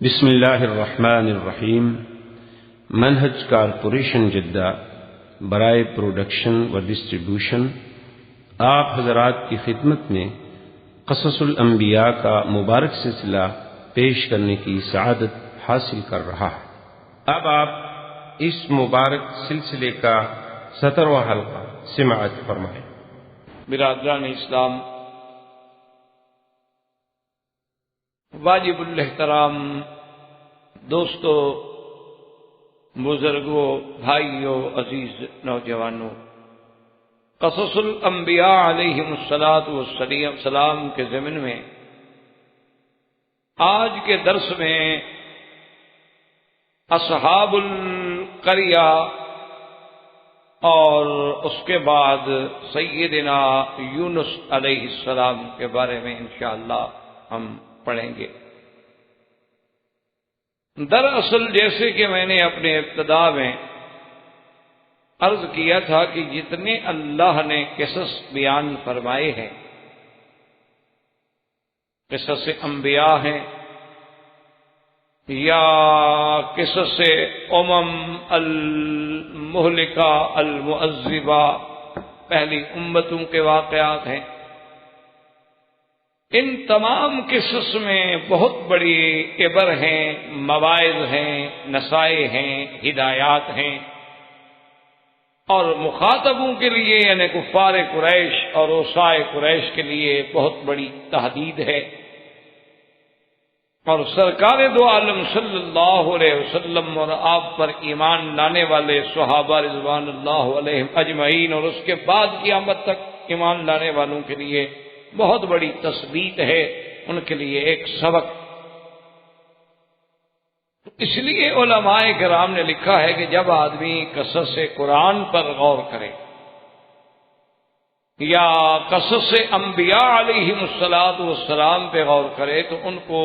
بسم اللہ الرحمن الرحیم۔ منہج کارپوریشن جدہ برائے پروڈکشن و ڈسٹریبیوشن آپ حضرات کی خدمت میں قصص الانبیاء کا مبارک سلسلہ پیش کرنے کی سعادت حاصل کر رہا ہے۔ اب آپ اس مبارک سلسلے کا 17واں حلقہ سماعت فرمائیں۔ برادران اسلام، واجب الاحترام دوستو، بزرگوں، بھائیوں، عزیز نوجوانوں، قصص الانبیاء علیہم السلام کے ضمن میں آج کے درس میں اصحاب القریہ اور اس کے بعد سیدنا یونس علیہ السلام کے بارے میں انشاءاللہ ہم پڑھیں گے۔ دراصل جیسے کہ میں نے اپنے ابتدا میں عرض کیا تھا کہ جتنے اللہ نے قصص بیان فرمائے ہیں، قصص انبیاء ہیں یا قصص المہلکہ المعذبہ، پہلی امتوں کے واقعات ہیں، ان تمام قصص میں بہت بڑی عبر ہیں، مواعظ ہیں، نصائح ہیں، ہدایات ہیں، اور مخاطبوں کے لیے یعنی کفار قریش اور اوصائے قریش کے لیے بہت بڑی تحدید ہے۔ اور سرکار دو عالم صلی اللہ علیہ وسلم اور آپ پر ایمان لانے والے صحابہ رضوان اللہ علیہم اجمعین اور اس کے بعد قیامت تک ایمان لانے والوں کے لیے بہت بڑی تثبیت ہے، ان کے لیے ایک سبق۔ اس لیے علماء کرام نے لکھا ہے کہ جب آدمی قصص قرآن پر غور کرے یا قصص انبیاء علیہم السلام پہ غور کرے تو ان کو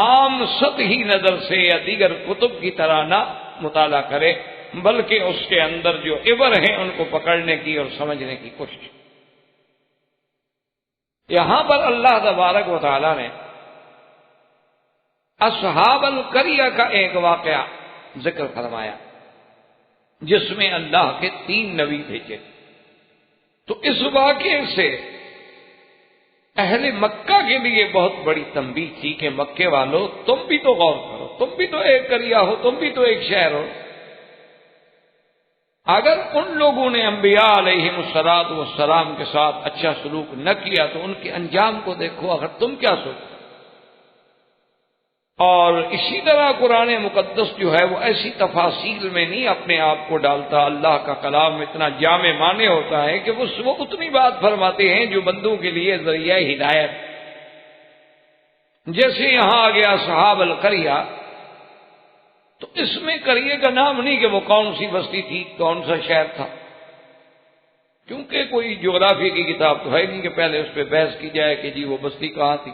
عام سطحی نظر سے یا دیگر کتب کی طرح نہ مطالعہ کرے، بلکہ اس کے اندر جو عبر ہیں ان کو پکڑنے کی اور سمجھنے کی کوشش۔ یہاں پر اللہ تبارک و تعالی نے اصحاب القریہ کا ایک واقعہ ذکر فرمایا جس میں اللہ کے 3 نبی بھیجے۔ تو اس واقعے سے اہل مکہ کے لیے بہت بڑی تنبیہ تھی کہ مکے والوں تم بھی تو غور کرو، تم بھی تو ایک قریہ ہو، تم بھی تو ایک شہر ہو۔ اگر ان لوگوں نے انبیاء علیہم السلام کے ساتھ اچھا سلوک نہ کیا تو ان کے انجام کو دیکھو، اگر تم کیا سوچو۔ اور اسی طرح قرآن مقدس جو ہے وہ ایسی تفاصیل میں نہیں اپنے آپ کو ڈالتا، اللہ کا کلام اتنا جامع معنی ہوتا ہے کہ وہ اتنی بات فرماتے ہیں جو بندوں کے لیے ذریعہ ہدایت۔ جیسے یہاں آ گیا اصحاب القریہ، تو اس میں قریے کا نام نہیں کہ وہ کون سی بستی تھی، کون سا شہر تھا، کیونکہ کوئی جغرافی کی کتاب تو ہے نہیں کہ پہلے اس پہ بحث کی جائے کہ جی وہ بستی کہاں تھی،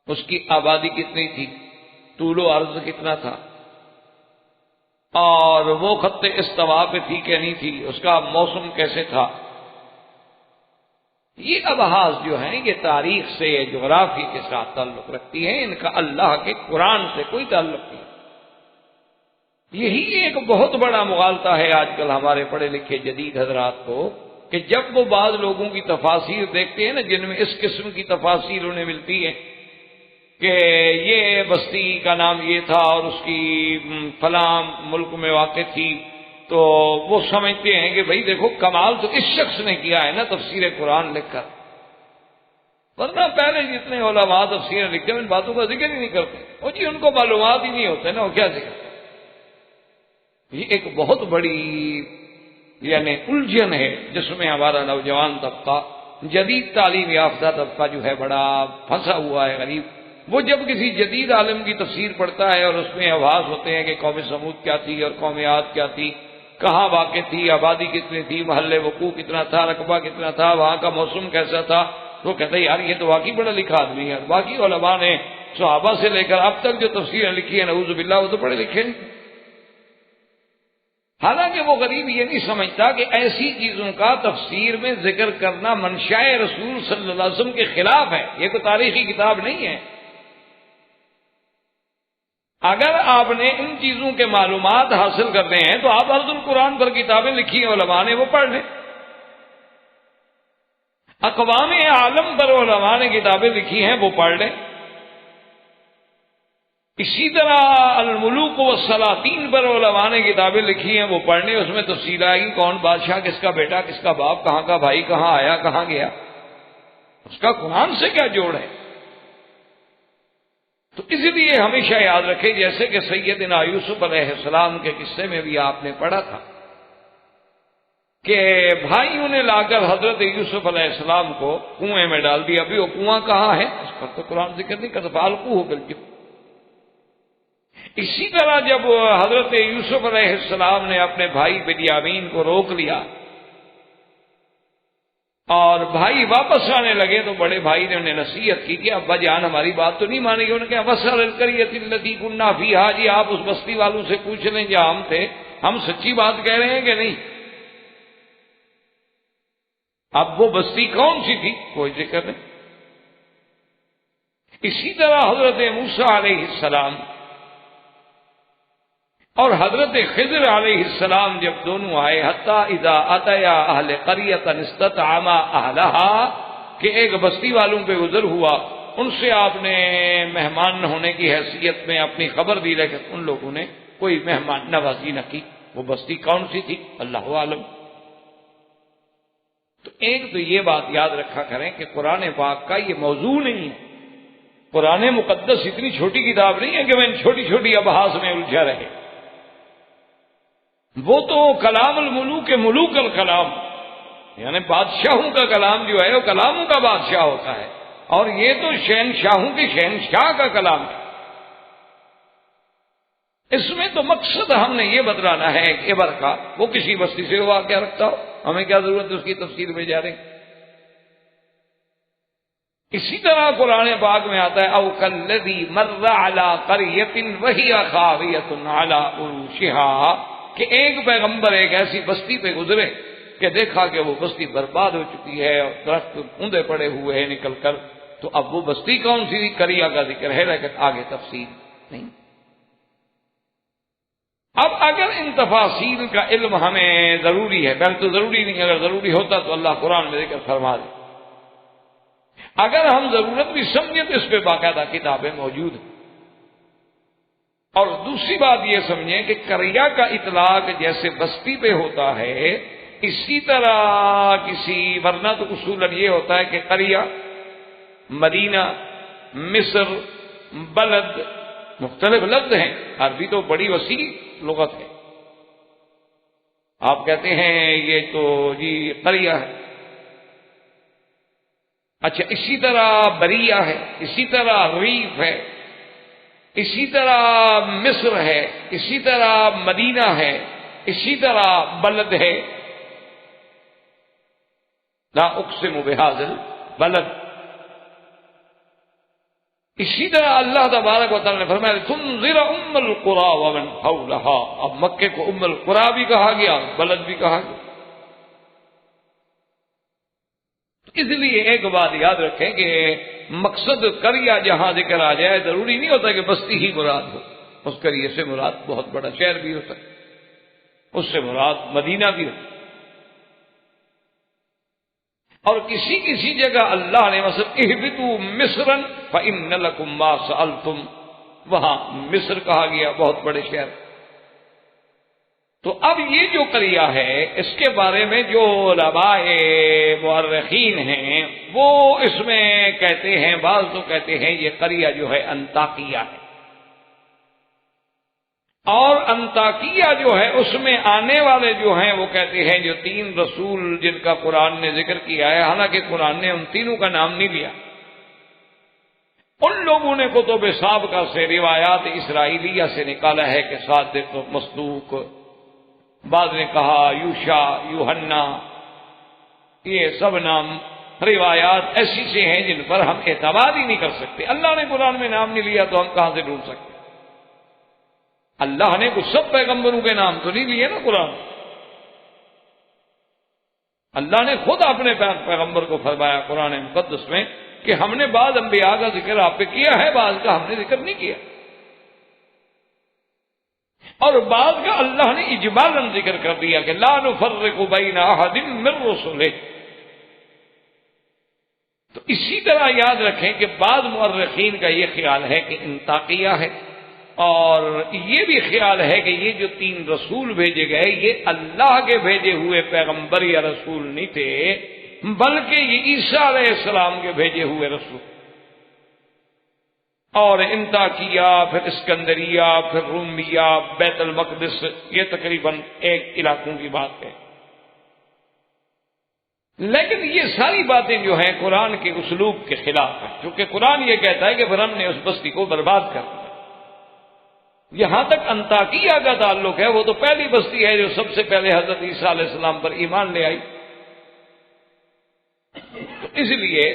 اس کی آبادی کتنی تھی، طول و عرض کتنا تھا، اور وہ خط استوا پہ تھی کہ نہیں تھی، اس کا موسم کیسے تھا۔ یہ ابحاث جو ہیں یہ تاریخ سے، جغرافی کے ساتھ تعلق رکھتی ہیں، ان کا اللہ کے قرآن سے کوئی تعلق نہیں۔ یہی ایک بہت بڑا مغالطہ ہے آج کل ہمارے پڑھے لکھے جدید حضرات کو کہ جب وہ بعض لوگوں کی تفاسیر دیکھتے ہیں نا جن میں اس قسم کی تفاسیر انہیں ملتی ہے کہ یہ بستی کا نام یہ تھا اور اس کی فلاں ملک میں واقع تھی، تو وہ سمجھتے ہیں کہ بھئی دیکھو کمال تو اس شخص نے کیا ہے نا تفسیر قرآن لکھ کر، ورنہ پہلے جتنے علماء تفسیر لکھتے ہیں ان باتوں کا ذکر ہی نہیں کرتے، اور جی ان کو معلومات ہی نہیں ہوتے نا، وہ کیا ذکر۔ یہ ایک بہت بڑی یعنی الجھن ہے جس میں ہمارا نوجوان طبقہ، جدید تعلیم یافتہ طبقہ جو ہے بڑا پھنسا ہوا ہے، غریب۔ وہ جب کسی جدید عالم کی تفسیر پڑھتا ہے اور اس میں آواز ہوتے ہیں کہ قوم سمود کیا تھی اور قوم عاد کیا تھی، کہاں واقع تھی، آبادی کتنی تھی، محل وقوع کتنا تھا، رقبہ کتنا تھا، وہاں کا موسم کیسا تھا، تو کہتے ہیں یار یہ تو واقعی بڑا لکھا آدمی ہے۔ باقی علماء نے صحابہ سے لے کر اب تک جو تفسیریں لکھی ہیں نعوذ باللہ وہ تو پڑھے لکھے نہیں۔ حالانکہ وہ غریب یہ نہیں سمجھتا کہ ایسی چیزوں کا تفسیر میں ذکر کرنا منشاء رسول صلی اللہ علیہ وسلم کے خلاف ہے، یہ کوئی تاریخی کتاب نہیں ہے۔ اگر آپ نے ان چیزوں کے معلومات حاصل کرنے ہیں تو آپ ارض القرآن پر کتابیں لکھی ہیں علماء نے، وہ پڑھ لیں۔ اقوام عالم پر علماء نے کتابیں لکھی ہیں، وہ پڑھ لیں۔ اسی طرح الملوک والسلاطین پر علماء نے کتابیں لکھی ہیں، وہ پڑھ لیں۔ اس میں تفصیل آئے گی کون بادشاہ، کس کا بیٹا، کس کا باپ، کہاں کا بھائی، کہاں آیا کہاں گیا، اس کا قرآن سے کیا جوڑ ہے۔ تو اس لیے ہمیشہ یاد رکھیں، جیسے کہ سیدنا یوسف علیہ السلام کے قصے میں بھی آپ نے پڑھا تھا کہ بھائیوں نے لا کر حضرت یوسف علیہ السلام کو کنویں میں ڈال دیا۔ ابھی وہ کنواں کہاں ہے اس پر تو قرآن ذکر نہیں کرتا، فالقوہ بالجب۔ اسی طرح جب حضرت یوسف علیہ السلام نے اپنے بھائی بنیامین کو روک لیا اور بھائی واپس آنے لگے تو بڑے بھائی نے انہیں نصیحت کی کہ ابا جان ہماری بات تو نہیں مانیں گے۔ انہوں نے کہا وَاسْأَلِ الْقَرْيَةَ الَّتِي كُنَّا فِيهَا، جی آپ اس بستی والوں سے پوچھ لیں جہاں ہم تھے، ہم سچی بات کہہ رہے ہیں کہ نہیں۔ اب وہ بستی کون سی تھی کوئی ذکر نہیں۔ اسی طرح حضرت موسیٰ علیہ السلام اور حضرت خضر علیہ السلام جب دونوں آئے، حتیٰ اذا اتیا اہل قریۃ استطعما اہلہا، کہ ایک بستی والوں پہ گزر ہوا، ان سے آپ نے مہمان ہونے کی حیثیت میں اپنی خبر دی، لیکن ان لوگوں نے کوئی مہمان نوازی نہ کی۔ وہ بستی کون سی تھی اللہ عالم۔ تو ایک تو یہ بات یاد رکھا کریں کہ قرآن پاک کا یہ موضوع نہیں ہے۔ قرآن مقدس اتنی چھوٹی کتاب نہیں ہے کہ میں ان چھوٹی چھوٹی ابحاث میں الجھا رہے۔ وہ تو کلام الملوک ملوک الکلام، یعنی بادشاہوں کا کلام جو ہے وہ کلاموں کا بادشاہ ہوتا ہے، اور یہ تو شہنشاہوں کے شہنشاہ کا کلام ہے۔ اس میں تو مقصد ہم نے یہ بتلانا ہے کہ عبر کا وہ کسی بستی سے ہوا کیا رکھتا ہو، ہمیں کیا ضرورت ہے اس کی تفصیل میں جا رہے ہیں۔ اسی طرح قرآن پاک میں آتا ہے او کالذی مر علی قریۃ وہی خاویۃ علی عروشہا، کہ ایک پیغمبر ایک ایسی بستی پہ گزرے کہ دیکھا کہ وہ بستی برباد ہو چکی ہے اور درخت اوندے پڑے ہوئے ہیں نکل کر۔ تو اب وہ بستی کون سی تھی، قریہ کا ذکر ہے لیکن آگے تفصیل نہیں۔ اب اگر ان تفاصیل کا علم ہمیں ضروری ہے، پہلے تو ضروری نہیں، اگر ضروری ہوتا تو اللہ قرآن میں ذکر فرما دے۔ اگر ہم ضرورت بھی سمجھیں تو اس پہ باقاعدہ کتابیں موجود ہیں۔ اور دوسری بات یہ سمجھیں کہ قریہ کا اطلاق جیسے بستی پہ ہوتا ہے، اسی طرح کسی، ورنہ تو اصولاً یہ ہوتا ہے کہ قریہ، مدینہ، مصر، بلد مختلف لفظ ہیں۔ عربی تو بڑی وسیع لغت ہے۔ آپ کہتے ہیں یہ تو جی قریہ ہے، اچھا اسی طرح بریہ ہے، اسی طرح ریف ہے، اسی طرح مصر ہے، اسی طرح مدینہ ہے، اسی طرح بلد ہے، لا اقسم بہذا البلد۔ اسی طرح اللہ تبارک و تعالی نے فرمایا تنذر ام القری ومن حولها، اب مکے کو ام القری بھی کہا گیا، بلد بھی کہا گیا۔ اس لیے ایک بات یاد رکھیں کہ مقصد قریہ جہاں ذکر آ جائے ضروری نہیں ہوتا کہ بستی ہی مراد ہو، اس قریے سے مراد بہت بڑا شہر بھی ہو سکتا، اس سے مراد مدینہ بھی ہو۔ اور کسی کسی جگہ اللہ نے مثلا اہبطوا مصرا فإن لكم ما سألتم، وہاں مصر کہا گیا، بہت بڑے شہر۔ تو اب یہ جو قریہ ہے اس کے بارے میں جو علماء مورخین ہیں وہ اس میں کہتے ہیں، بعض تو کہتے ہیں یہ قریہ جو ہے انطاکیہ ہے، اور انطاکیہ جو ہے اس میں آنے والے جو ہیں وہ کہتے ہیں جو 3 رسول جن کا قرآن نے ذکر کیا ہے، حالانکہ قرآن نے ان تینوں کا نام نہیں لیا۔ ان لوگوں نے کتب سابقہ سے روایات اسرائیلیہ سے نکالا ہے کہ صادق، مصدوق، بعض نے کہا یوشع، یوحنا، یہ سب نام روایات ایسی سے ہیں جن پر ہم اعتماد ہی نہیں کر سکتے۔ اللہ نے قرآن میں نام نہیں لیا تو ہم کہاں سے ڈھونڈ سکتے؟ اللہ نے کچھ سب پیغمبروں کے نام تو نہیں لیے نا قرآن۔ اللہ نے خود اپنے پیغمبر کو فرمایا قرآن مقدس میں کہ ہم نے بعض انبیاء کا ذکر آپ پہ کیا ہے، بعض کا ہم نے ذکر نہیں کیا۔ اور بعد کا اللہ نے اجمالاً ذکر کر دیا کہ لا نفرق بین احد من رسلہ. تو اسی طرح یاد رکھیں کہ بعض مورخین کا یہ خیال ہے کہ انطاکیہ ہے، اور یہ بھی خیال ہے کہ یہ جو 3 رسول بھیجے گئے یہ اللہ کے بھیجے ہوئے پیغمبر یا رسول نہیں تھے، بلکہ یہ عیسیٰ علیہ السلام کے بھیجے ہوئے رسول. اور انطاکیہ، پھر اسکندریہ، پھر رومیہ، بیت المقدس، یہ تقریباً 1 علاقوں کی بات ہے. لیکن یہ ساری باتیں جو ہیں قرآن کے اسلوب کے خلاف ہیں، کیونکہ قرآن یہ کہتا ہے کہ پھر ہم نے اس بستی کو برباد کر دیا. یہاں تک انطاکیہ کا تعلق ہے، وہ تو پہلی بستی ہے جو سب سے پہلے حضرت عیسیٰ علیہ السلام پر ایمان لے آئی. تو اس لیے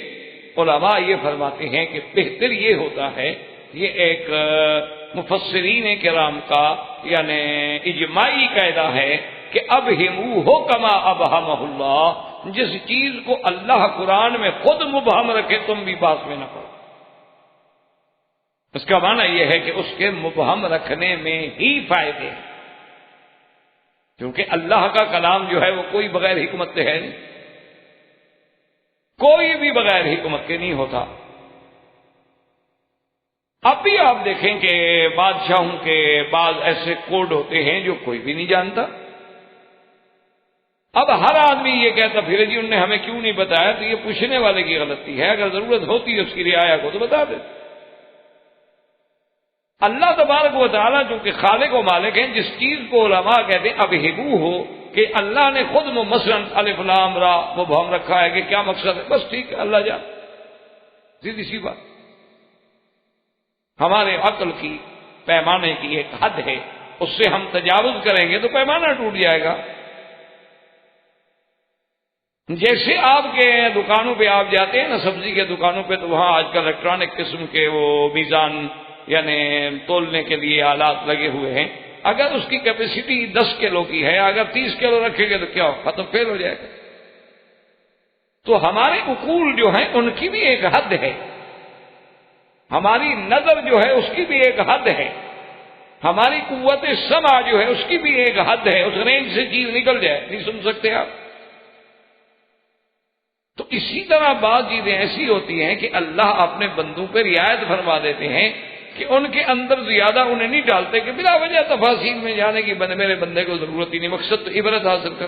علماء یہ فرماتے ہیں کہ بہتر یہ ہوتا ہے، یہ ایک مفسرین کرام کا یعنی اجماعی قاعدہ ہے کہ ابہموہ کما ابہمہ اللہ، جس چیز کو اللہ قرآن میں خود مبہم رکھے تم بھی باس میں نہ پڑو. اس کا معنی یہ ہے کہ اس کے مبہم رکھنے میں ہی فائدے ہیں، کیونکہ اللہ کا کلام جو ہے وہ کوئی بغیر حکمت سے ہے نہیں، کوئی بھی بغیر حکمت کے نہیں ہوتا. اب بھی آپ دیکھیں کہ بادشاہوں کے بعض ایسے کوڈ ہوتے ہیں جو کوئی بھی نہیں جانتا. اب ہر آدمی یہ کہتا پھر جی انہوں نے ہمیں کیوں نہیں بتایا، تو یہ پوچھنے والے کی غلطی ہے. اگر ضرورت ہوتی ہے اس کی رعایا کو تو بتا دے. اللہ تبارک و تعالیٰ چونکہ خالق و مالک ہیں، جس چیز کو علماء کہتے ہیں ابہمو ہو کہ اللہ نے خود مثلا الف لام را مبہم رکھا ہے کہ کیا مقصد ہے، بس ٹھیک ہے اللہ جان، سیدھی سی بات. ہمارے عقل کی پیمانے کی ایک حد ہے، اس سے ہم تجاوز کریں گے تو پیمانہ ٹوٹ جائے گا. جیسے آپ کے دکانوں پہ آپ جاتے ہیں نا، سبزی کے دکانوں پہ، تو وہاں آج کل الیکٹرانک قسم کے وہ میزان یعنی تولنے کے لیے آلات لگے ہوئے ہیں. اگر اس کی کیپیسٹی 10 کلو کی ہے، اگر 30 کلو رکھیں گے تو کیا ختم فیل ہو جائے گا. تو ہمارے عقول جو ہیں ان کی بھی ایک حد ہے، ہماری نظر جو ہے اس کی بھی ایک حد ہے، ہماری قوت سمع جو ہے اس کی بھی ایک حد ہے. اس رینج سے چیز نکل جائے نہیں سن سکتے آپ. تو اسی طرح بعض چیزیں ایسی ہوتی ہیں کہ اللہ اپنے بندوں پہ رعایت فرما دیتے ہیں کہ ان کے اندر زیادہ انہیں نہیں ڈالتے کہ بلا وجہ تفاصیل میں جانے کی میرے بندے کو ضرورت ہی نہیں، مقصد تو عبرت حاصل کر.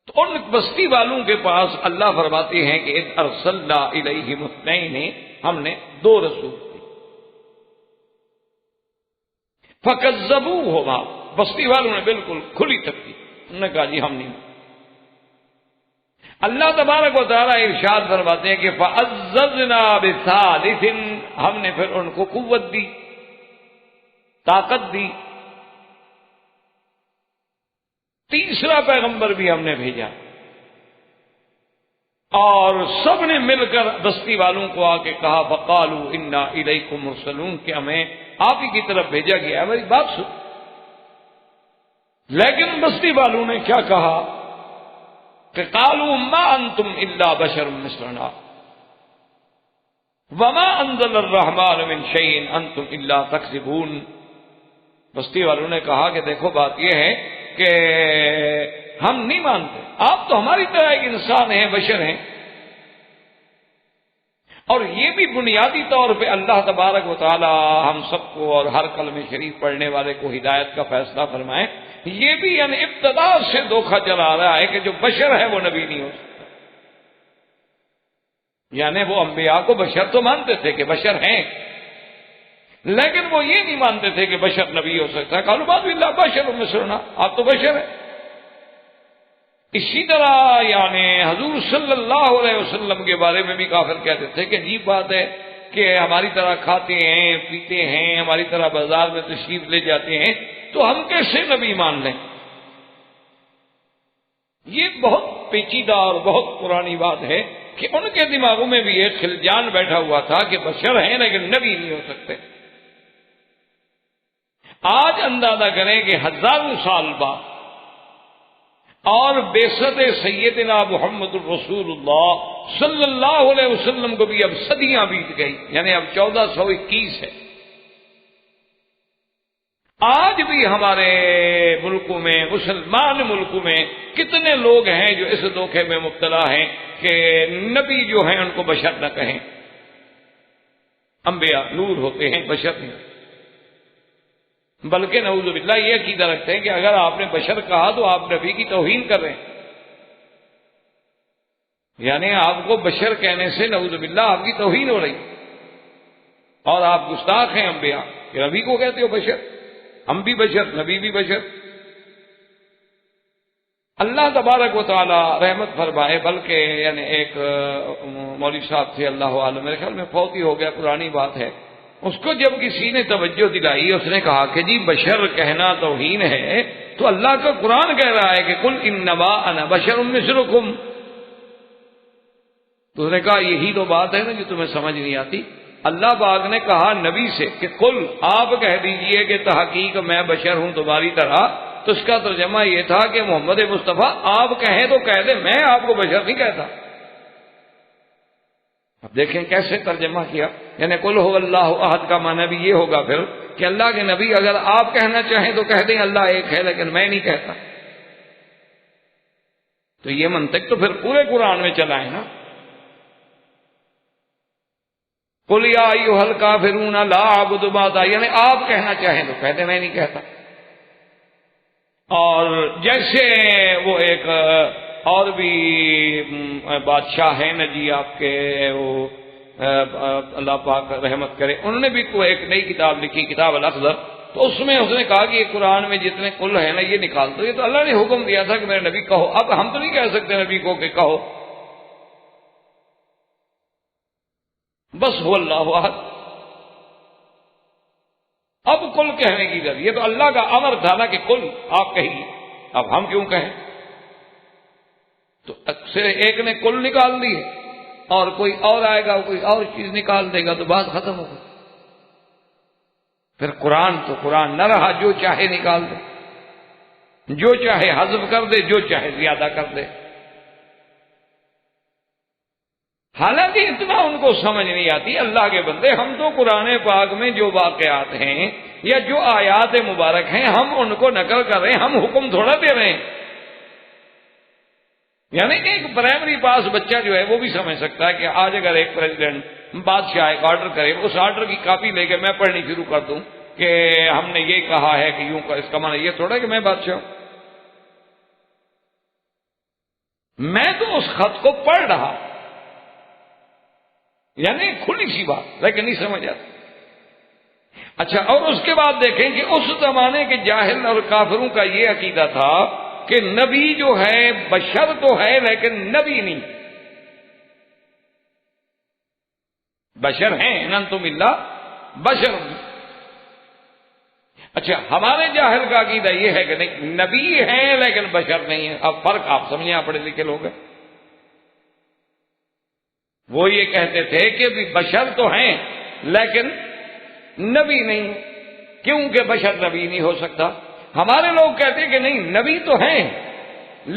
تو ان بستی والوں کے پاس اللہ فرماتے ہیں کہ اذ ارسلنا الیہم اثنین، ہم نے 2 رسول دی. فکذبوہما، بستی والوں نے بالکل کھلی تکلیف، انہوں نے کہا جی ہم نہیں. اللہ تبارک و تعالیٰ ارشاد فرماتے ہیں کہ فعززنا بثالث، ہم نے پھر ان کو قوت دی، طاقت دی. تیسرا پیغمبر بھی ہم نے بھیجا، اور سب نے مل کر بستی والوں کو آ کے کہا فقالوا انا الیکم مرسلون، کہ ہمیں آپ ہی کی طرف بھیجا گیا ہے. میری بات سن. لیکن بستی والوں نے کیا کہا کہ قالوا ما انتم الا بشر مثلنا وما انزل الرحمن من شيء انتم الا تكذبون. بستی والوں نے کہا کہ دیکھو بات یہ ہے کہ ہم نہیں مانتے، آپ تو ہماری طرح ایک انسان ہیں، بشر ہیں. اور یہ بھی بنیادی طور پہ اللہ تبارک و تعالی ہم سب کو اور ہر کلمہ شریف پڑھنے والے کو ہدایت کا فیصلہ فرمائے. یہ بھی یعنی ابتدا سے دھوکہ چلا رہا ہے کہ جو بشر ہے وہ نبی نہیں ہو سکتا. یعنی وہ انبیاء کو بشر تو مانتے تھے کہ بشر ہیں، لیکن وہ یہ نہیں مانتے تھے کہ بشر نبی ہو سکتا ہے. قالوا ما باللہ بشر مثلنا، آپ تو بشر ہیں. اسی طرح یعنی حضور صلی اللہ علیہ وسلم کے بارے میں بھی کافر کہتے تھے کہ عجیب بات ہے کہ ہماری طرح کھاتے ہیں پیتے ہیں، ہماری طرح بازار میں تشریف لے جاتے ہیں، تو ہم کیسے نبی مان لیں. یہ بہت پیچیدہ اور بہت پرانی بات ہے کہ ان کے دماغوں میں بھی ایک خلجان بیٹھا ہوا تھا کہ بشر ہیں لیکن نبی نہیں ہو سکتے. آج اندازہ کریں کہ ہزاروں سال بعد اور بعثت سیدنا محمد الرسول اللہ صلی اللہ علیہ وسلم کو بھی اب صدیاں بیت گئی، یعنی اب 1421 ہے. آج بھی ہمارے ملکوں میں، مسلمان ملکوں میں کتنے لوگ ہیں جو اس دھوکے میں مبتلا ہیں کہ نبی جو ہیں ان کو بشر نہ کہیں، انبیاء نور ہوتے ہیں، بشر نہیں، بلکہ نعوذ باللہ یہ عقیدہ رکھتے ہیں کہ اگر آپ نے بشر کہا تو آپ نبی کی توہین کر رہے ہیں، یعنی آپ کو بشر کہنے سے نعوذ باللہ آپ کی توہین ہو رہی اور آپ گستاخ ہیں انبیاء کہ نبی کو کہتے ہو بشر، ہم بھی بشر، نبی بھی بشر۔ اللہ تبارک و تعالی رحمت فرمائے، بلکہ یعنی ایک مولوی صاحب تھے، اللہ عالم، میرے خیال میں فوت ہی ہو گیا، پرانی بات ہے، اس کو جب کسی نے توجہ دلائی، اس نے کہا کہ جی بشر کہنا توہین ہے، تو اللہ کا قرآن کہہ رہا ہے کہ قل انما انا بشر مثلکم، تو اس نے کہا یہی تو بات ہے نا جو تمہیں سمجھ نہیں آتی۔ اللہ پاک نے کہا نبی سے کہ قل، آپ کہہ دیجئے کہ تحقیق میں بشر ہوں تمہاری طرح، تو اس کا ترجمہ یہ تھا کہ محمد مصطفیٰ آپ کہیں تو کہہ دیں، میں آپ کو بشر نہیں کہتا۔ اب دیکھیں کیسے ترجمہ کیا، یعنی قل هو اللہ احد کا معنی بھی یہ ہوگا پھر کہ اللہ کے نبی اگر آپ کہنا چاہیں تو کہہ دیں اللہ ایک ہے، لیکن میں نہیں کہتا۔ تو یہ منطق تو پھر پورے قرآن میں چلا ہے نا، قل یا ایھا الکافرون لا اعبد ما تعبدون، یعنی آپ کہنا چاہیں تو کہہ دیں میں نہیں کہتا۔ اور جیسے وہ ایک اور بھی بادشاہ ہیں نا جی آپ کے، وہ اللہ پاک رحمت کرے، انہوں نے بھی کوئی ایک نئی کتاب لکھی، کتاب الاخضر، تو اس میں اس نے کہا کہ یہ قرآن میں جتنے کل ہیں نا یہ نکال دو، یہ تو اللہ نے حکم دیا تھا کہ میرے نبی کہو، اب ہم تو نہیں کہہ سکتے نبی کو کہ کہو بس هو اللہ احد، اب کل کہنے کی ضرورت، یہ تو اللہ کا امر تھا نا کہ کل آپ کہیے، اب ہم کیوں کہیں؟ تو اکثر ایک نے کل نکال دی اور کوئی اور آئے گا کوئی اور چیز نکال دے گا تو بات ختم ہو گئی۔ پھر قرآن تو قرآن نہ رہا، جو چاہے نکال دے، جو چاہے حذف کر دے، جو چاہے زیادہ کر دے، حالانکہ اتنا ان کو سمجھ نہیں آتی۔ اللہ کے بندے، ہم تو قرآن پاک میں جو واقعات ہیں یا جو آیات مبارک ہیں ہم ان کو نقل کر رہے ہیں، ہم حکم تھوڑا دے رہے ہیں۔ یعنی ایک پرائمری پاس بچہ جو ہے وہ بھی سمجھ سکتا ہے کہ آج اگر ایک پریزیڈنٹ بادشاہ ایک آرڈر کرے، اس آرڈر کی کاپی لے کے میں پڑھنی شروع کر دوں کہ ہم نے یہ کہا ہے کہ یوں کا، اس کا معنی یہ تھوڑا کہ میں بادشاہ ہوں، میں تو اس خط کو پڑھ رہا، یعنی کھلی سی بات، لیکن نہیں سمجھ آتی۔ اچھا، اور اس کے بعد دیکھیں کہ اس زمانے کے جاہل اور کافروں کا یہ عقیدہ تھا کہ نبی جو ہے بشر تو ہے لیکن نبی نہیں، بشر ہیں انتم الا بشر۔ اچھا، ہمارے جاہل کا عقیدہ یہ ہے کہ نہیں، نبی ہیں لیکن بشر نہیں ہے۔ اب فرق آپ سمجھیں، آپ پڑھے لکھے لوگ ہیں، وہ یہ کہتے تھے کہ بھی بشر تو ہیں لیکن نبی نہیں، کیونکہ بشر نبی نہیں ہو سکتا۔ ہمارے لوگ کہتے ہیں کہ نہیں، نبی تو ہیں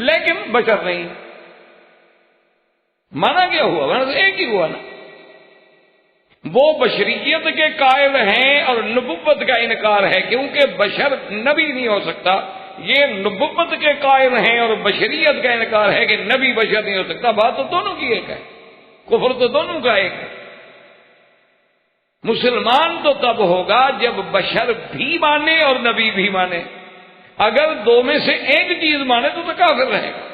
لیکن بشر نہیں۔ مانا کیا ہوا؟ مانا تو ایک ہی ہوا نا، وہ بشریت کے قائل ہیں اور نبوت کا انکار ہے، کیونکہ بشر نبی نہیں ہو سکتا۔ یہ نبوت کے قائل ہیں اور بشریت کا انکار ہے کہ نبی بشر نہیں ہو سکتا۔ بات تو دونوں کی ایک ہے، کفر تو دونوں کا ایک ہے۔ مسلمان تو تب ہوگا جب بشر بھی مانے اور نبی بھی مانے، اگر دو میں سے ایک چیز مانے تو کافر رہے گا۔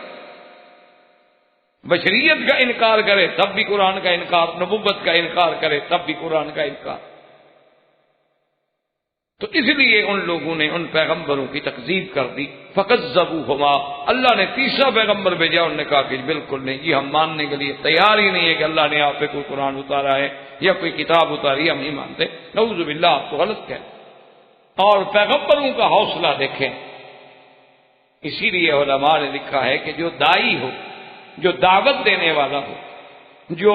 بشریت کا انکار کرے تب بھی قرآن کا انکار، نبوت کا انکار کرے تب بھی قرآن کا انکار۔ تو اس لیے ان لوگوں نے ان پیغمبروں کی تکذیب کر دی، فکذبوہما، اللہ نے تیسرا پیغمبر بھیجا، انہوں نے کہا کہ بالکل نہیں، یہ ہم ماننے کے لیے تیار ہی نہیں ہے کہ اللہ نے آپ پہ کوئی قرآن اتارا ہے یا کوئی کتاب اتاری، ہم نہیں مانتے، نعوذ باللہ، آپ تو غلط کہہ۔ اور پیغمبروں کا حوصلہ دیکھیں، اسی لیے علماء نے لکھا ہے کہ جو دائی ہو، جو دعوت دینے والا ہو، جو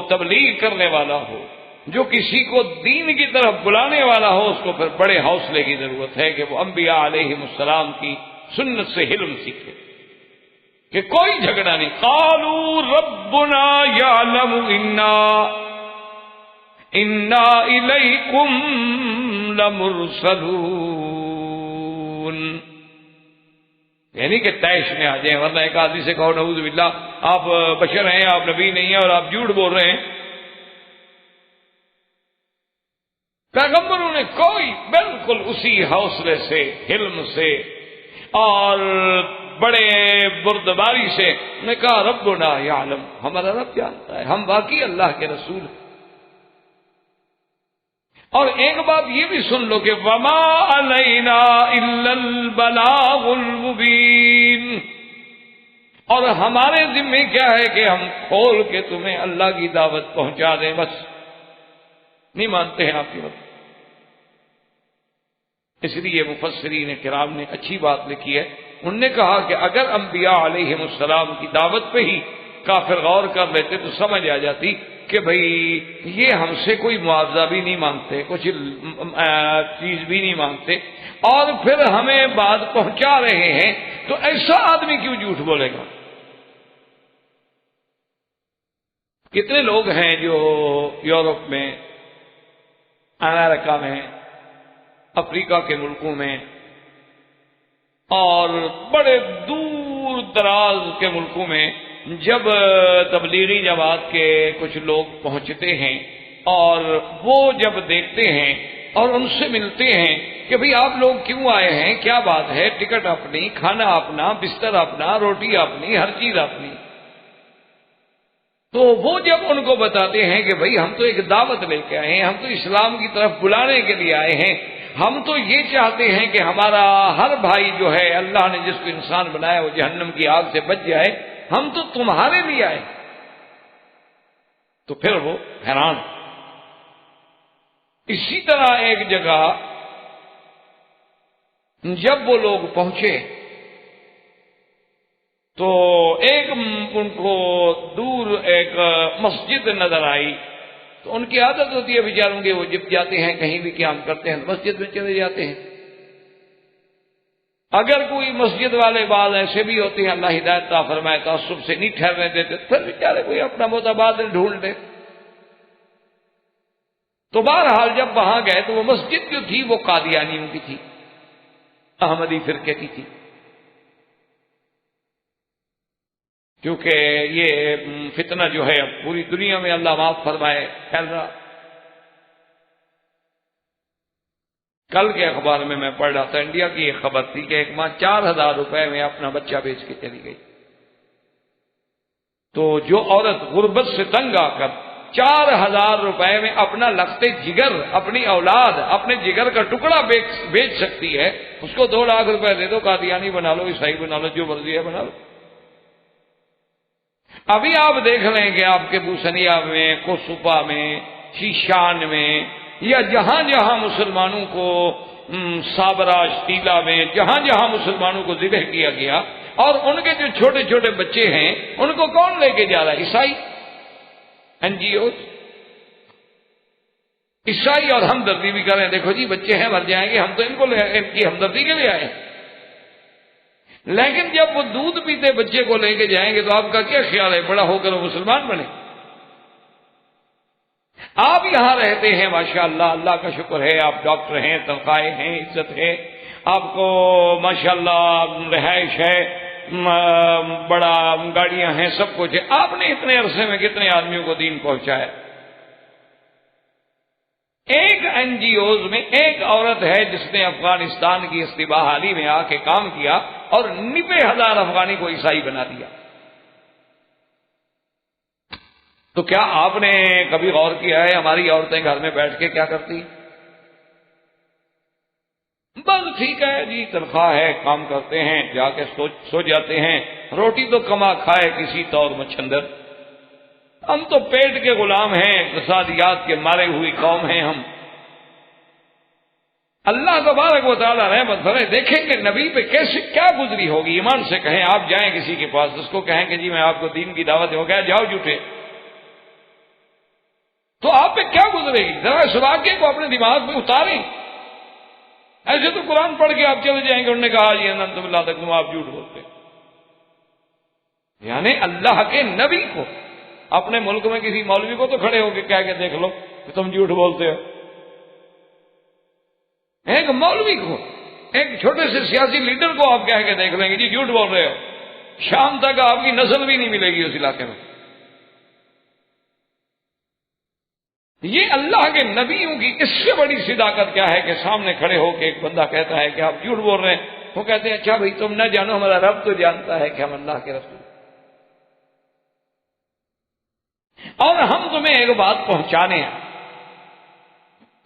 تبلیغ کرنے والا ہو، جو کسی کو دین کی طرف بلانے والا ہو، اس کو پھر بڑے حوصلے کی ضرورت ہے کہ وہ انبیاء علیہم السلام کی سنت سے علم سیکھے، کہ کوئی جھگڑا نہیں۔ قالوا ربنا یعلم انا الیکم لمرسلون، يشركون، یعنی کہ طیش میں آ جائیں، ورنہ ایک آدمی سے کہو نعوذ باللہ آپ بشر ہیں، آپ نبی نہیں ہیں اور آپ جھوٹ بول رہے ہیں، پیغمبروں نے کوئی بالکل اسی حوصلے سے، حلم سے اور بڑے بردباری سے نے کہا ربنا یعلم، ہمارا رب جانتا ہے، ہم واقعی اللہ کے رسول ہیں۔ اور ایک بات یہ بھی سن لو کہ وما علینا الا البلاغ المبین، اور ہمارے ذمہ کیا ہے کہ ہم کھول کے تمہیں اللہ کی دعوت پہنچا دیں، بس نہیں مانتے ہیں آپ کی بات۔ اس لیے مفسرین کرام نے اچھی بات لکھی ہے، انہوں نے کہا کہ اگر انبیاء علیہم السلام کی دعوت پہ ہی کافر غور کر لیتے تو سمجھ آ جاتی کہ بھئی یہ ہم سے کوئی معاوضہ بھی نہیں مانگتے، کچھ چیز بھی نہیں مانگتے، اور پھر ہمیں بات پہنچا رہے ہیں، تو ایسا آدمی کیوں جھوٹ بولے گا؟ کتنے لوگ ہیں جو یورپ میں، امریکہ میں، افریقہ کے ملکوں میں اور بڑے دور دراز کے ملکوں میں جب تبلیغی جماعت کے کچھ لوگ پہنچتے ہیں اور وہ جب دیکھتے ہیں اور ان سے ملتے ہیں کہ بھئی آپ لوگ کیوں آئے ہیں، کیا بات ہے، ٹکٹ اپنی، کھانا اپنا، بستر اپنا، روٹی اپنی، ہر چیز اپنی، تو وہ جب ان کو بتاتے ہیں کہ بھئی ہم تو ایک دعوت لے کے آئے ہیں، ہم تو اسلام کی طرف بلانے کے لیے آئے ہیں، ہم تو یہ چاہتے ہیں کہ ہمارا ہر بھائی جو ہے اللہ نے جس کو انسان بنایا وہ جہنم کی آگ سے بچ جائے، ہم تو تمہارے لیے آئے، تو پھر وہ حیران۔ اسی طرح ایک جگہ جب وہ لوگ پہنچے تو ایک ان کو دور ایک مسجد نظر آئی، تو ان کی عادت ہوتی ہے بیچاروں کی، وہ جب جاتے ہیں کہیں بھی قیام کرتے ہیں تو مسجد میں چلے جاتے ہیں۔ اگر کوئی مسجد والے بعض ایسے بھی ہوتے ہیں، اللہ ہدایت عطا فرمائے، تعصب سے نہیں ٹھہرنے دیتے، پھر بیچارے کوئی اپنا متبادل ڈھونڈ لے۔ تو بہرحال جب وہاں گئے تو وہ مسجد جو تھی وہ قادیانیوں کی تھی، احمدی فرقے کی تھی، کیونکہ یہ فتنہ جو ہے اب پوری دنیا میں اللہ معاف فرمائے پھیل رہا۔ کل کے اخبار میں پڑھ رہا تھا، انڈیا کی ایک خبر تھی کہ ایک ماں 4000 روپے میں اپنا بچہ بیچ کے چلی گئی۔ تو جو عورت غربت سے تنگ آ کر 4000 روپے میں اپنا لخت جگر، اپنی اولاد، اپنے جگر کا ٹکڑا بیچ سکتی ہے، اس کو 2 لاکھ روپے دے دو، قادیانی بنا لو، عیسائی بنا لو، جو مرضی ہے بنا لو۔ ابھی آپ دیکھ لیں کہ آپ کے بوسنیا میں، کوسوپا میں، شیشان میں، یا جہاں جہاں مسلمانوں کو صابرہ، شتیلا میں، جہاں جہاں مسلمانوں کو ذبح کیا گیا، اور ان کے جو چھوٹے چھوٹے بچے ہیں ان کو کون لے کے جا رہا ہے؟ عیسائی این جی اوز، عیسائی، اور ہمدردی بھی کریں، دیکھو جی بچے ہیں مر جائیں گے، ہم تو ان کی ہمدردی کے لیے آئے۔ لیکن جب وہ دودھ پیتے بچے کو لے کے جائیں گے تو آپ کا کیا خیال ہے، بڑا ہو کر وہ مسلمان بنے؟ آپ یہاں رہتے ہیں ماشاءاللہ، اللہ کا شکر ہے، آپ ڈاکٹر ہیں، تنخواہیں ہیں، عزت ہے، آپ کو ماشاءاللہ رہائش ہے، بڑا گاڑیاں ہیں، سب کچھ ہے، آپ نے اتنے عرصے میں کتنے آدمیوں کو دین پہنچایا؟ ایک این جی اوز میں ایک عورت ہے جس نے افغانستان کی استباح حالی میں آ کے کام کیا اور 90,000 افغانی کو عیسائی بنا دیا۔ تو کیا آپ نے کبھی غور کیا ہے ہماری عورتیں گھر میں بیٹھ کے کیا کرتی؟ بس ٹھیک ہے جی، تنخواہ ہے، کام کرتے ہیں، جا کے سو جاتے ہیں، روٹی تو کما کھائے کسی طور مچھندر۔ ہم تو پیٹ کے غلام ہیں، اقتصادیات کے مارے ہوئی قوم ہیں ہم۔ اللہ تبارک و تعالیٰ رحمت فرمائے، دیکھیں کہ نبی پہ کیسے کیا گزری ہوگی۔ ایمان سے کہیں، آپ جائیں کسی کے پاس، اس کو کہیں کہ جی میں آپ کو دین کی دعوت ہو گیا، جاؤ جھوٹے، تو آپ پہ کیا گزرے گی؟ ذرا اس واقعے کو اپنے دماغ میں اتاریں۔ ایسے تو قرآن پڑھ کے آپ چلے جائیں گے، انہوں نے کہا جی انتم اللہ تکتمون، آپ جھوٹ بولتے، یعنی اللہ کے نبی کو، اپنے ملک میں کسی مولوی کو تو کھڑے ہو کے کہہ کے دیکھ لو کہ تم جھوٹ بولتے ہو۔ ایک مولوی کو ایک چھوٹے سے سیاسی لیڈر کو آپ کہہ کے دیکھ لیں گے جی جھوٹ بول رہے ہو، شام تک آپ کی نسل بھی نہیں ملے گی اس علاقے میں۔ یہ اللہ کے نبیوں کی اس سے بڑی صداقت کیا ہے کہ سامنے کھڑے ہو کے ایک بندہ کہتا ہے کہ آپ جھوٹ بول رہے ہیں، وہ کہتے ہیں اچھا بھائی تم نہ جانو، ہمارا رب تو جانتا ہے کہ ہم اللہ کے رسول، اور ہم تمہیں ایک بات پہنچانے ہیں۔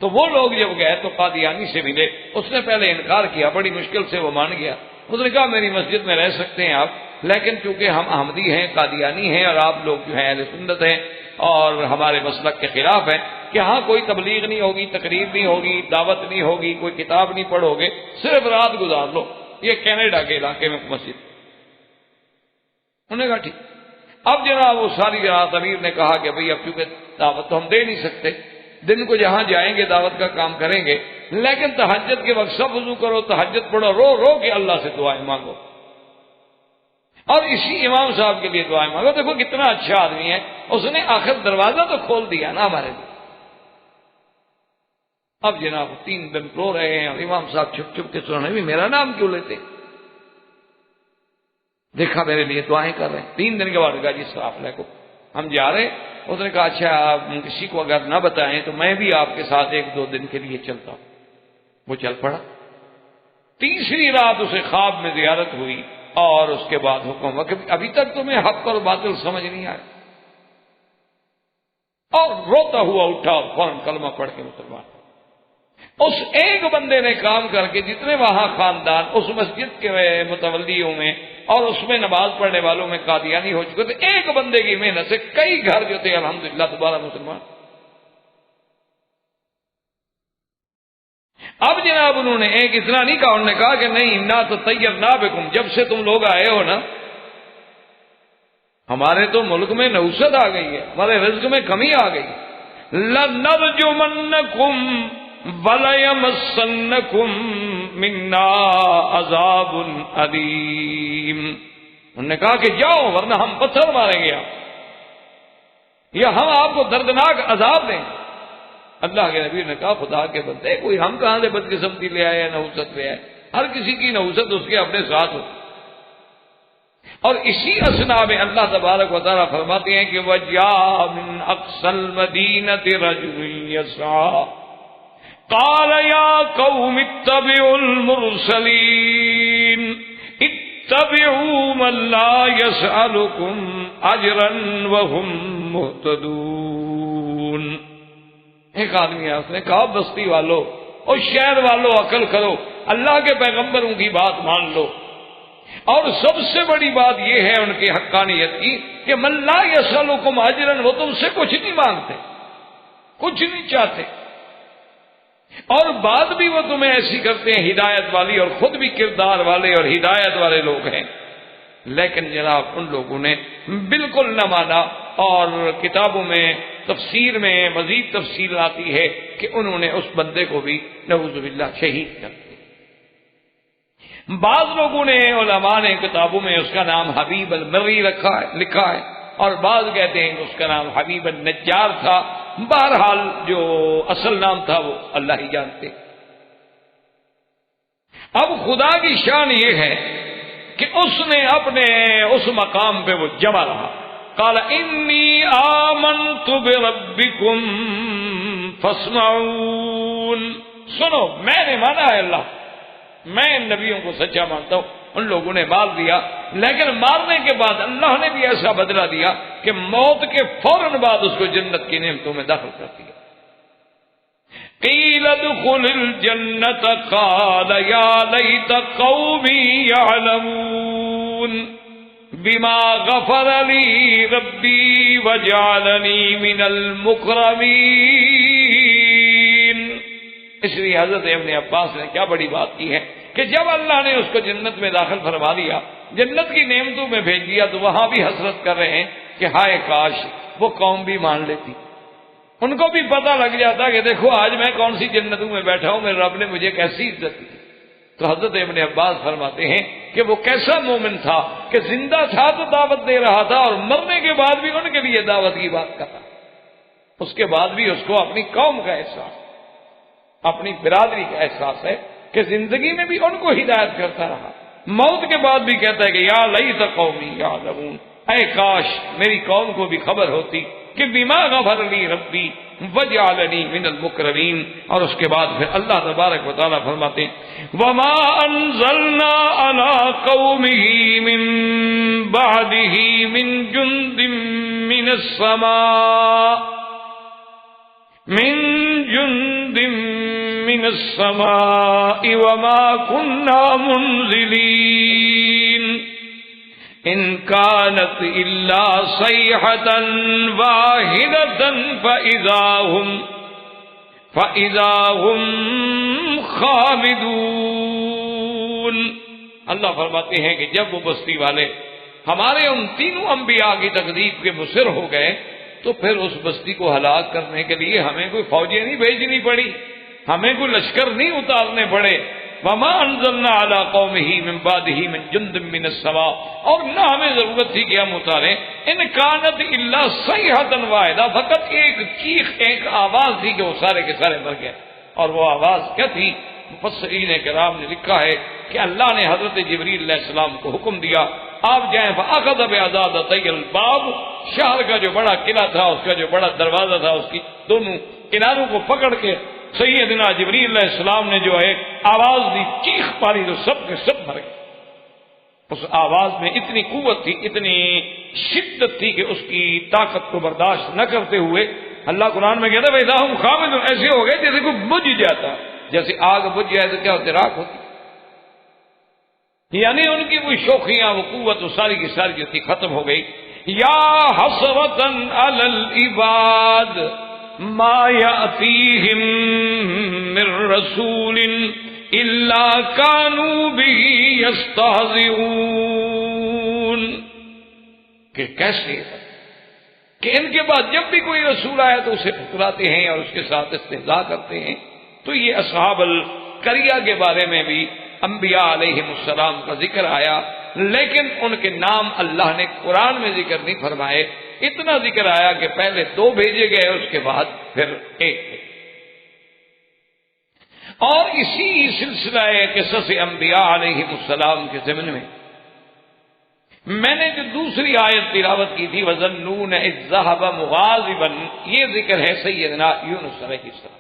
تو وہ لوگ جب گئے تو قادیانی سے ملے، اس نے پہلے انکار کیا، بڑی مشکل سے وہ مان گیا۔ اس نے کہا میری مسجد میں رہ سکتے ہیں آپ، لیکن چونکہ ہم احمدی ہیں، قادیانی ہیں، اور آپ لوگ جو ہیں اہل سنت ہیں اور ہمارے مسلک کے خلاف ہیں کہ ہاں کوئی تبلیغ نہیں ہوگی، تقریر نہیں ہوگی، دعوت نہیں ہوگی، کوئی کتاب نہیں پڑھو گے، صرف رات گزار لو، یہ کینیڈا کے علاقے میں مسجد۔ انہوں نے کہا ٹھیک۔ اب جناب وہ ساری رات امیر نے کہا کہ بھئی اب چونکہ دعوت تو ہم دے نہیں سکتے، دن کو جہاں جائیں گے دعوت کا کام کریں گے، لیکن تہجد کے وقت سب وضو کرو، تہجد پڑھو، رو رو کے اللہ سے دعائیں مانگو، اور اسی امام صاحب کے لیے دعائیں مانگو۔ دیکھو کتنا اچھا آدمی ہے، اس نے آخر دروازہ تو کھول دیا نا ہمارے لیے۔ اب جناب 3 دن رو رہے ہیں اور امام صاحب چھپ چھپ کے سننے بھی میرا نام کیوں لیتے، دیکھا میرے لیے دعائیں کر رہے ہیں۔ 3 دن کے بعد کہا جی قافلے کو ہم جا رہے ہیں۔ اس نے کہا اچھا آپ کسی کو اگر نہ بتائیں تو میں بھی آپ کے ساتھ 1-2 دن کے لیے چلتا ہوں۔ وہ چل پڑا۔ تیسری رات اسے خواب میں زیارت ہوئی اور اس کے بعد حکم ہوا کہ ابھی تک تمہیں حق اور باطل سمجھ نہیں آیا، اور روتا ہوا اٹھا اور فوراً کلمہ پڑھ کے مسلمان۔ اس ایک بندے نے کام کر کے جتنے وہاں خاندان اس مسجد کے متولیوں میں اور اس میں نماز پڑھنے والوں میں قادیانی ہو چکے تھے، ایک بندے کی محنت سے کئی گھر جو تھے الحمدللہ دوبارہ مسلمان۔ اب جناب انہوں نے ایک اتنا نہیں کہا، انہوں نے کہا کہ نہیں نا تو طیرنا بکم، جب سے تم لوگ آئے ہو نا ہمارے تو ملک میں نحوست آ گئی ہے، ہمارے رزق میں کمی آ گئی، لَنَرْجُمَنَّكُمْ وَلَيَمَسَّنَّكُمْ مِنَّا عَذَابٌ أَلِيمٌ۔ انہوں نے کہا کہ جاؤ ورنہ ہم پتھر ماریں گے آپ، یا ہم آپ کو دردناک عذاب دیں گے۔ اللہ کے نبی نے کہا خدا کے بندے، کوئی ہم کہاں سے بدقسمتی لے آئے یا نحوست لے آئے، ہر کسی کی نحوست اس کے اپنے ساتھ ہو۔ اور اسی اسنا میں اللہ تبارک و تعالیٰ فرماتے ہیں کہ وَجَاءَ مِنْ أَقْصَى الْمَدِينَةِ رَجُلٌ يَسْعَىٰ قَالَ يَا قَوْمِ اتَّبِعُوا الْمُرْسَلِينَ اتَّبِعُوا مَن لَّا يَسْأَلُكُمْ أَجْرًا وَهُمْ مُهْتَدُونَ۔ ایک آدمی ہے، اس نے کہا بستی والو اور شہر والو عقل کرو، اللہ کے پیغمبروں کی بات مان لو، اور سب سے بڑی بات یہ ہے ان کی حقانیت کی کہ من لا یسألکم اجرا، وہ تم سے کچھ نہیں مانگتے، کچھ نہیں چاہتے، اور بات بھی وہ تمہیں ایسی کرتے ہیں ہدایت والی، اور خود بھی کردار والے اور ہدایت والے لوگ ہیں، لیکن جناب ان لوگوں نے بالکل نہ مانا۔ اور کتابوں میں تفسیر میں مزید تفصیل آتی ہے کہ انہوں نے اس بندے کو بھی نعوذ باللہ شہید کر دیا۔ بعض لوگوں نے علماء نے کتابوں میں اس کا نام حبیب المری لکھا ہے، اور بعض کہتے ہیں کہ اس کا نام حبیب النجار تھا۔ بہرحال جو اصل نام تھا وہ اللہ ہی جانتے۔ اب خدا کی شان یہ ہے کہ اس نے اپنے اس مقام پہ وہ جمع رہا۔ قال انی آمنت بربکم فاسمعون، سنو میں نے مانا ہے اللہ، میں ان نبیوں کو سچا مانتا ہوں۔ ان لوگوں نے مار دیا، لیکن مارنے کے بعد اللہ نے بھی ایسا بدلہ دیا کہ موت کے فوراً بعد اس کو جنت کی نعمتوں میں داخل کر دیا۔ قیل ادخل الجنت قال یا لیت قومی یعلمون بما غفر لی ربی وجعلنی من المکرمین۔ اس لیے حضرت ابن عباس نے کیا بڑی بات کی ہے کہ جب اللہ نے اس کو جنت میں داخل فرما دیا، جنت کی نعمتوں میں بھیج دیا، تو وہاں بھی حسرت کر رہے ہیں کہ ہائے کاش وہ قوم بھی مان لیتی، ان کو بھی پتہ لگ جاتا کہ دیکھو آج میں کون سی جنتوں میں بیٹھا ہوں، میرے رب نے مجھے کیسی عزت دی۔ تو حضرت ابن عباس فرماتے ہیں کہ وہ کیسا مومن تھا کہ زندہ تھا تو دعوت دے رہا تھا، اور مرنے کے بعد بھی ان کے لیے دعوت کی بات کرتا، اس کے بعد بھی اس کو اپنی قوم کا احساس، اپنی برادری کا احساس ہے کہ زندگی میں بھی ان کو ہدایت کرتا رہا، موت کے بعد بھی کہتا ہے کہ یا لیت قومی یعلمون، اے کاش میری قوم کو بھی خبر ہوتی کہ بما غفر لی ربی وجعلنی من المکرمین۔ اور اس کے بعد پھر اللہ تبارک و تعالیٰ فرماتے ہیں وما انزلنا علی قومہ من بعدہ من جند من السماء وما كنا منزلین ان كانت الا صيحة واحدة فإذا هم خامدون۔ اللہ فرماتے ہیں کہ جب وہ بستی والے ہمارے ان تینوں انبیاء کی تکذیب کے مصر ہو گئے تو پھر اس بستی کو ہلاک کرنے کے لیے ہمیں کوئی فوجیں نہیں بھیجنی پڑی، ہمیں کوئی لشکر نہیں اتارنے پڑے۔ وما انزلنا علی قومہ من بعدہ من جند من السماء، اور نہ ہمیں ضرورت تھی کہ ہم اتاریں ان کانت الا صیحۃ واحدہ، فقط ایک چیخ، ایک آواز تھی کہ وہ سارے کے سارے مر گئے۔ اور وہ آواز کیا تھی؟ مفسرین کرام نے لکھا ہے کہ اللہ نے حضرت جبریل علیہ السلام کو حکم دیا آپ جائیں فاخذ بعضادتي الباب، شہر کا جو بڑا قلعہ تھا، اس کا جو بڑا دروازہ تھا، اس کی دونوں کناروں کو پکڑ کے سیدنا جبریل علیہ السلام نے جو ہے آواز دی، چیخ پاری، تو سب کے سب مر گئے۔ اس آواز میں اتنی قوت تھی، اتنی شدت تھی کہ اس کی طاقت کو برداشت نہ کرتے ہوئے اللہ قرآن میں کہتا ہے فَإِذَا هُمْ خَامِدُونَ، ایسے ہو گئے جیسے کوئی بجھ جاتا، جیسے آگ بجھ جائے تو کیا ہوتی، راکھ ہوتی، یعنی ان کی وہ شوخیاں، وہ قوت، وہ ساری کی ساری جو تھی ختم ہو گئی۔ یا حسرتاً علی العباد ما یأتیہم من رسول الا کانوا بہ یستہزئون، کہ کیسے کہ ان کے بعد جب بھی کوئی رسول آیا تو اسے ٹھکراتے ہیں اور اس کے ساتھ استہزاء کرتے ہیں۔ تو یہ اصحاب القریہ کے بارے میں بھی انبیاء علیہ السلام کا ذکر آیا، لیکن ان کے نام اللہ نے قرآن میں ذکر نہیں فرمائے۔ اتنا ذکر آیا کہ پہلے 2 بھیجے گئے، اس کے بعد پھر 1 تھے۔ اور اسی سلسلہ قصص انبیاء علیہ السلام کے ضمن میں میں نے جو دوسری آیت تلاوت کی تھی وَظَنُّونَ إِذ ذَهَبَ مُغَاضِبًا، یہ ذکر ہے سیدنا یونس علیہ السلام۔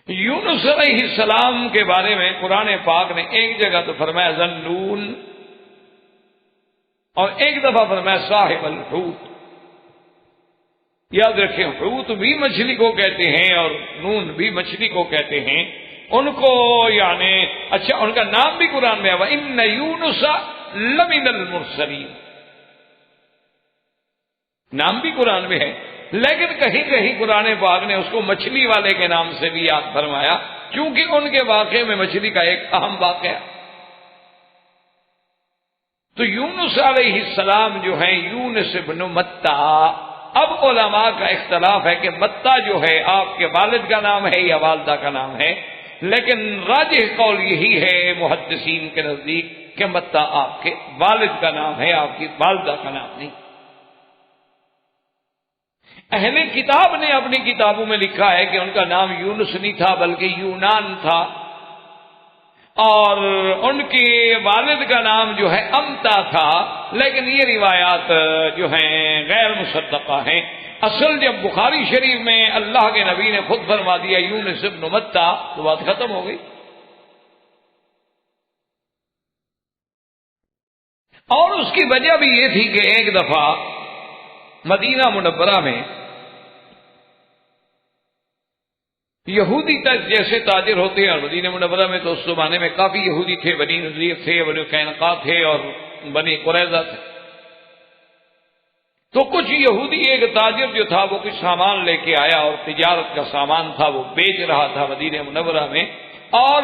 یونس علیہ السلام کے بارے میں قرآن پاک نے ایک جگہ تو فرمایا ذنون، اور ایک دفعہ فرمایا صاحب الحوت۔ یاد رکھیں، حوت بھی مچھلی کو کہتے ہیں اور نون بھی مچھلی کو کہتے ہیں ان کو، یعنی اچھا ان کا نام بھی قرآن میں ہے وَإِنَّ يُونُسَ لَمِنَ الْمُرْسَلِينَ، نام بھی قرآن میں ہے، لیکن کہیں کہیں قرآن پاک نے اس کو مچھلی والے کے نام سے بھی یاد فرمایا، کیونکہ ان کے واقعے میں مچھلی کا ایک اہم واقعہ۔ تو یونس علیہ السلام جو ہیں یونس بن متہ، اب علماء کا اختلاف ہے کہ متہ جو ہے آپ کے والد کا نام ہے یا والدہ کا نام ہے، لیکن راجح قول یہی ہے محدثین کے نزدیک کہ متہ آپ کے والد کا نام ہے، آپ کی والدہ کا نام نہیں۔ اہل کتاب نے اپنی کتابوں میں لکھا ہے کہ ان کا نام یونس نہیں تھا بلکہ یونان تھا، اور ان کے والد کا نام جو ہے امتا تھا، لیکن یہ روایات جو ہیں غیر مصدقہ ہیں۔ اصل جب بخاری شریف میں اللہ کے نبی نے خود فرما دیا یونس بن متہ تو بات ختم ہو گئی۔ اور اس کی وجہ بھی یہ تھی کہ ایک دفعہ مدینہ منورہ میں یہودی جیسے تاجر ہوتے ہیں، اور مدینہ منورہ میں تو اس زمانے میں کافی یہودی تھے، بنی نذیر تھے، بنی قینقاع تھے اور بنی قریظہ تھے۔ تو کچھ یہودی، ایک تاجر جو تھا وہ کچھ سامان لے کے آیا اور تجارت کا سامان تھا، وہ بیچ رہا تھا مدینہ منورہ میں، اور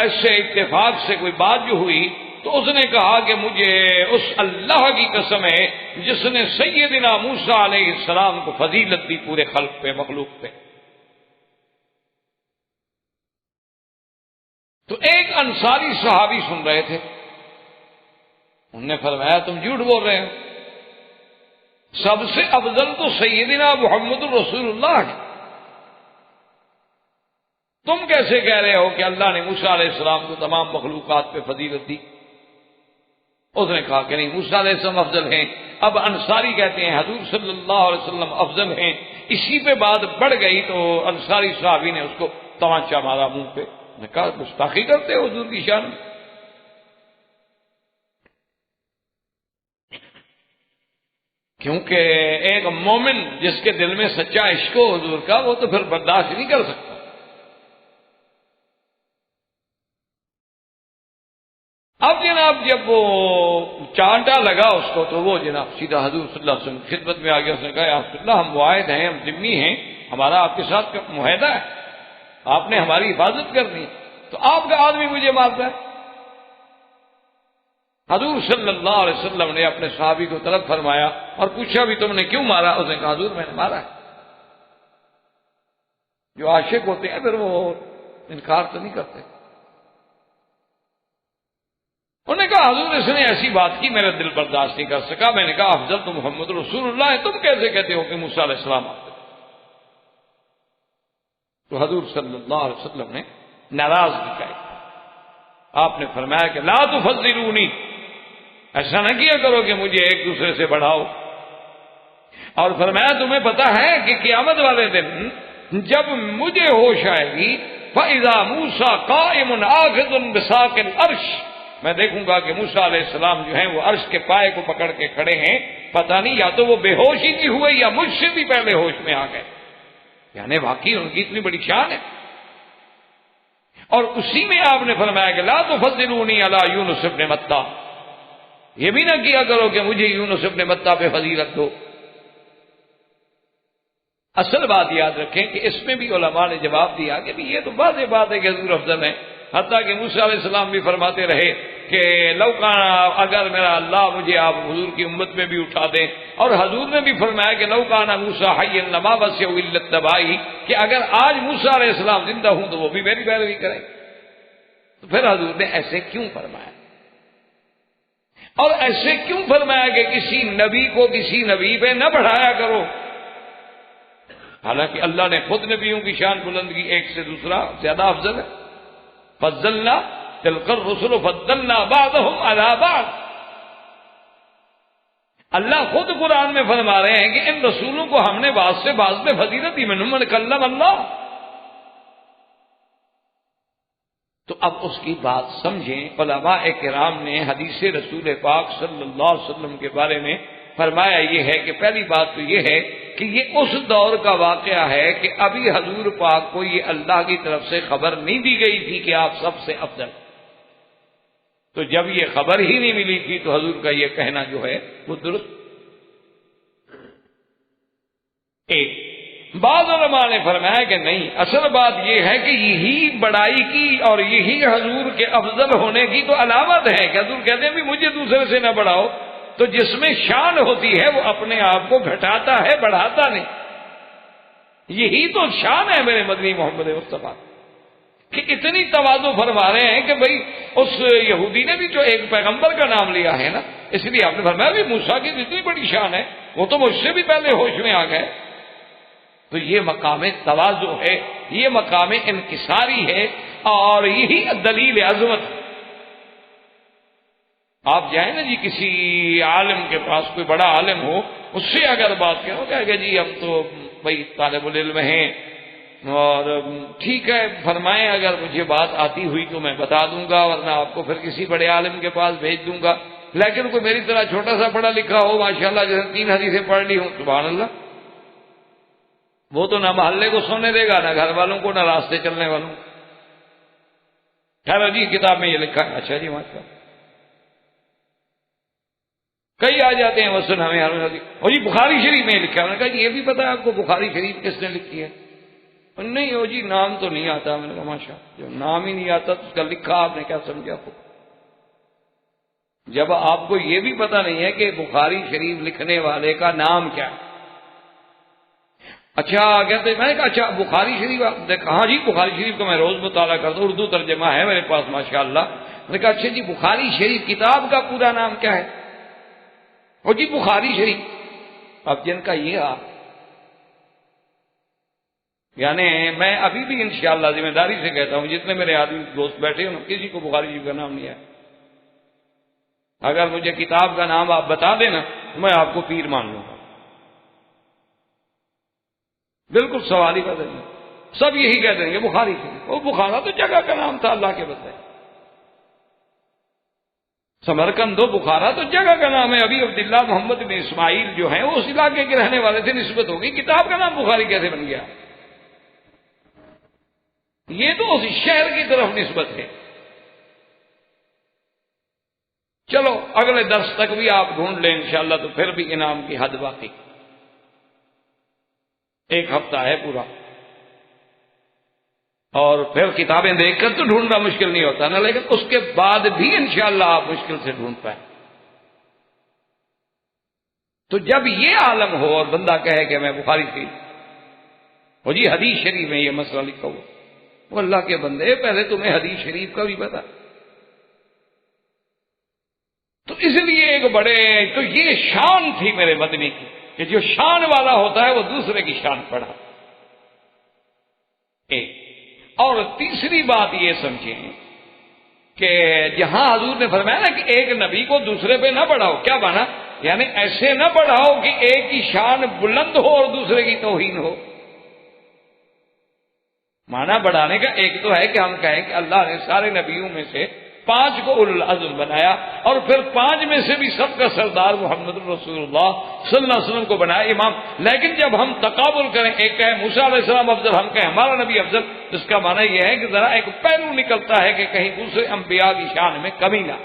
ایسے اتفاق سے کوئی بات جو ہوئی تو اس نے کہا کہ مجھے اس اللہ کی قسم ہے جس نے سیدنا موسیٰ علیہ السلام کو فضیلت دی پورے خلق پہ، مخلوق پہ۔ تو ایک انصاری صحابی سن رہے تھے، انہوں نے فرمایا تم جھوٹ بول رہے ہو، سب سے افضل تو سیدنا محمد الرسول اللہ ہے، تم کیسے کہہ رہے ہو کہ اللہ نے موسیٰ علیہ السلام کو تمام مخلوقات پہ فضیلت دی؟ اس نے کہا کہ نہیں، موسیٰ علیہ السلام افضل ہیں۔ اب انصاری کہتے ہیں حضور صلی اللہ علیہ وسلم افضل ہیں۔ اسی پہ بات بڑھ گئی تو انصاری صحابی نے اس کو تمانچہ مارا منہ پہ، نے کہا گستاخی کرتے ہو حضور کی شان میں۔ کیونکہ ایک مومن جس کے دل میں سچا عشق ہو حضور کا، وہ تو پھر برداشت نہیں کر سکتا۔ اب جناب جب وہ چانٹا لگا اس کو تو وہ جناب سیدھا حضور صلی اللہ علیہ وسلم کی خدمت میں آ گیا۔ اس نے کہا یا رسول اللہ، ہم معاہد ہیں، ہم ذمہ ہیں، ہمارا آپ کے ساتھ معاہدہ ہے، آپ نے ہماری حفاظت کرنی، تو آپ کا آدمی مجھے مارتا ہے۔ حضور صلی اللہ علیہ وسلم نے اپنے صحابی کو طلب فرمایا اور پوچھا بھی تم نے کیوں مارا؟ اس نے کہا حضور میں نے مارا ہے۔ جو عاشق ہوتے ہیں پھر وہ انکار تو نہیں کرتے۔ انہوں نے کہا حضور اس نے ایسی بات کی میرا دل برداشت نہیں کر سکا۔ میں نے کہا افضل تو محمد رسول اللہ ہے، تم کیسے کہتے ہو کہ موسیٰ علیہ السلام آتے؟ تو حضور صلی اللہ علیہ وسلم نے ناراضگی کا آپ نے فرمایا کہ لا تفضلونی، ایسا نہ کیا کرو کہ مجھے ایک دوسرے سے بڑھاؤ۔ اور فرمایا تمہیں پتا ہے کہ قیامت والے دن جب مجھے ہوش آئے گی فَإِذَا مُوسَىٰ قَائِمٌ آخِذٌ بِسَاقِ الْعَرْشِ، میں دیکھوں گا کہ موسیٰ علیہ السلام جو ہیں وہ عرش کے پائے کو پکڑ کے کھڑے ہیں، پتہ نہیں یا تو وہ بے ہوش ہی نہیں ہوئے یا مجھ سے بھی پہلے ہوش میں آ گئے، یعنی واقعی ان کی اتنی بڑی شان ہے۔ اور اسی میں آپ نے فرمایا کہ لا تفضلونی علی یونس ابن متیٰ، یہ بھی نہ کیا کرو کہ مجھے یونس ابن متیٰ پہ فضیلت دو۔ اصل بات یاد رکھیں کہ اس میں بھی علماء نے جواب دیا کہ یہ تو واضح بات ہے کہ حضور افضل ہے، حتیٰ کہ موسیٰ علیہ السلام بھی فرماتے رہے کہ لو کان، اگر میرا اللہ مجھے آپ حضور کی امت میں بھی اٹھا دیں، اور حضور نے بھی فرمایا کہ لو کان موسیٰ حیا لما وسعہ الا اتباعی، کہ اگر آج موسیٰ علیہ السلام زندہ ہوں تو وہ بھی میری پیروی کریں۔ تو پھر حضور نے ایسے کیوں فرمایا؟ اور ایسے کیوں فرمایا کہ کسی نبی کو کسی نبی پہ نہ بڑھایا کرو؟ حالانکہ اللہ نے خود نبیوں کی شان بلند کی، ایک سے دوسرا زیادہ افضل ہے۔ فضلنا تلک الرسل فضلنا بعضهم على بعض، اللہ خود قرآن میں فرما رہے ہیں کہ ان رسولوں کو ہم نے بعض سے بعض میں فضیلت دی، منہم من کلم اللہ۔ تو اب اس کی بات سمجھیں، علماء کرام نے حدیث رسول پاک صلی اللہ علیہ وسلم کے بارے میں فرمایا یہ ہے کہ پہلی بات تو یہ ہے کہ یہ اس دور کا واقعہ ہے کہ ابھی حضور پاک کو یہ اللہ کی طرف سے خبر نہیں دی گئی تھی کہ آپ سب سے افضل، تو جب یہ خبر ہی نہیں ملی تھی تو حضور کا یہ کہنا جو ہے وہ درست۔ ایک بعض علماء نے فرمایا کہ نہیں، اصل بات یہ ہے کہ یہی بڑائی کی اور یہی حضور کے افضل ہونے کی تو علامت ہے کہ حضور کہتے ہیں بھی مجھے دوسرے سے نہ بڑھاؤ، تو جس میں شان ہوتی ہے وہ اپنے آپ کو گھٹاتا ہے، بڑھاتا نہیں۔ یہی تو شان ہے میرے مدنی محمد مصطفیٰ کہ اتنی تواضع فرما رہے ہیں کہ بھئی اس یہودی نے بھی جو ایک پیغمبر کا نام لیا ہے نا، اس لیے آپ نے فرمایا بھی موسیٰ کی اتنی بڑی شان ہے، وہ تو مجھ سے بھی پہلے ہوش میں آ گئے۔ تو یہ مقام تواضع ہے، یہ مقام انکساری ہے، اور یہی دلیل عظمت۔ آپ جائیں نا جی کسی عالم کے پاس، کوئی بڑا عالم ہو، اس سے اگر بات کرو کہے گا جی ہم تو بھائی طالب العلم ہیں، اور ٹھیک ہے فرمائیں، اگر مجھے بات آتی ہوئی تو میں بتا دوں گا، ورنہ آپ کو پھر کسی بڑے عالم کے پاس بھیج دوں گا۔ لیکن کوئی میری طرح چھوٹا سا پڑھا لکھا ہو، ماشاءاللہ جیسے 3 حدیثیں پڑھ لی ہوں، سبحان اللہ، وہ تو نہ محلے کو سونے دے گا، نہ گھر والوں کو، نہ راستے چلنے والوں۔ خیر جی کتاب میں یہ لکھا ہے، اچھا جی ماشاءاللہ۔ کئی آ جاتے ہیں وسن ہمیں اور جی بخاری شریف میں لکھا ہے، میں نے کہا جی یہ بھی پتا ہے آپ کو بخاری شریف کس نے لکھی ہے؟ نہیں ہو جی نام تو نہیں آتا۔ میں نے کہا ماشاء، جو نام ہی نہیں آتا تو اس کا لکھا آپ نے کیا سمجھا؟ جب آپ کو یہ بھی پتا نہیں ہے کہ بخاری شریف لکھنے والے کا نام کیا ہے۔ اچھا کہتے میں نے کہا اچھا بخاری شریف آپ نے کہا جی بخاری شریف کو میں روز مطالعہ کرتا ہوں، اردو ترجمہ ہے میرے پاس ماشاءاللہ۔ میں نے کہا اچھا جی بخاری شریف کتاب کا پورا نام کیا ہے؟ اور جی بخاری شریف۔ اب جن کا یہ یعنی میں ابھی بھی انشاءاللہ ذمہ داری سے کہتا ہوں، جتنے میرے آدمی دوست بیٹھے ہیں کسی کو بخاری شریف کا نام نہیں ہے. اگر مجھے کتاب کا نام آپ بتا دینا میں آپ کو پیر مان لوں گا. بالکل سوال ہی بدل نہیں. سب یہی کہہ دیں گے بخاری شریف. وہ بخارا تو جگہ کا نام تھا اللہ کے بدلے. سمرقند و بخارا تو جگہ کا نام ہے. ابھی عبداللہ محمد بن اسماعیل جو ہیں وہ اس علاقے کے رہنے والے تھے، نسبت ہوگی. کتاب کا نام بخاری کیسے بن گیا؟ یہ تو اس شہر کی طرف نسبت ہے. چلو اگلے درس تک بھی آپ ڈھونڈ لیں انشاءاللہ، تو پھر بھی انعام کی حد باقی. ایک ہفتہ ہے پورا، اور پھر کتابیں دیکھ کر تو ڈھونڈنا مشکل نہیں ہوتا نا، لیکن اس کے بعد بھی انشاءاللہ آپ مشکل سے ڈھونڈ پائیں. تو جب یہ عالم ہو اور بندہ کہے کہ میں بخاری کی وہ جی حدیث شریف میں یہ مسئلہ لکھا ہوا، وہ اللہ کے بندے پہلے تمہیں حدیث شریف کا بھی پتا. تو اس لیے ایک بڑے تو یہ شان تھی میرے مدنی کی کہ جو شان والا ہوتا ہے وہ دوسرے کی شان پڑھا. ایک اور تیسری بات یہ سمجھیں کہ جہاں حضور نے فرمایا نا کہ ایک نبی کو دوسرے پہ نہ بڑھاؤ، کیا مانا؟ یعنی ایسے نہ بڑھاؤ کہ ایک کی شان بلند ہو اور دوسرے کی توہین ہو. مانا بڑھانے کا ایک تو ہے کہ ہم کہیں کہ اللہ نے سارے نبیوں میں سے 5 کو اولو العزم بنایا، اور پھر 5 میں سے بھی سب کا سردار محمد رسول اللہ صلی اللہ علیہ وسلم کو بنایا امام. لیکن جب ہم تقابل کریں، ایک کہیں موسیٰ علیہ السلام افضل، ہم کہیں ہمارا نبی افضل، اس کا معنی یہ ہے کہ ذرا ایک پہلو نکلتا ہے کہ کہیں دوسرے انبیاء کی شان میں کمی نہ.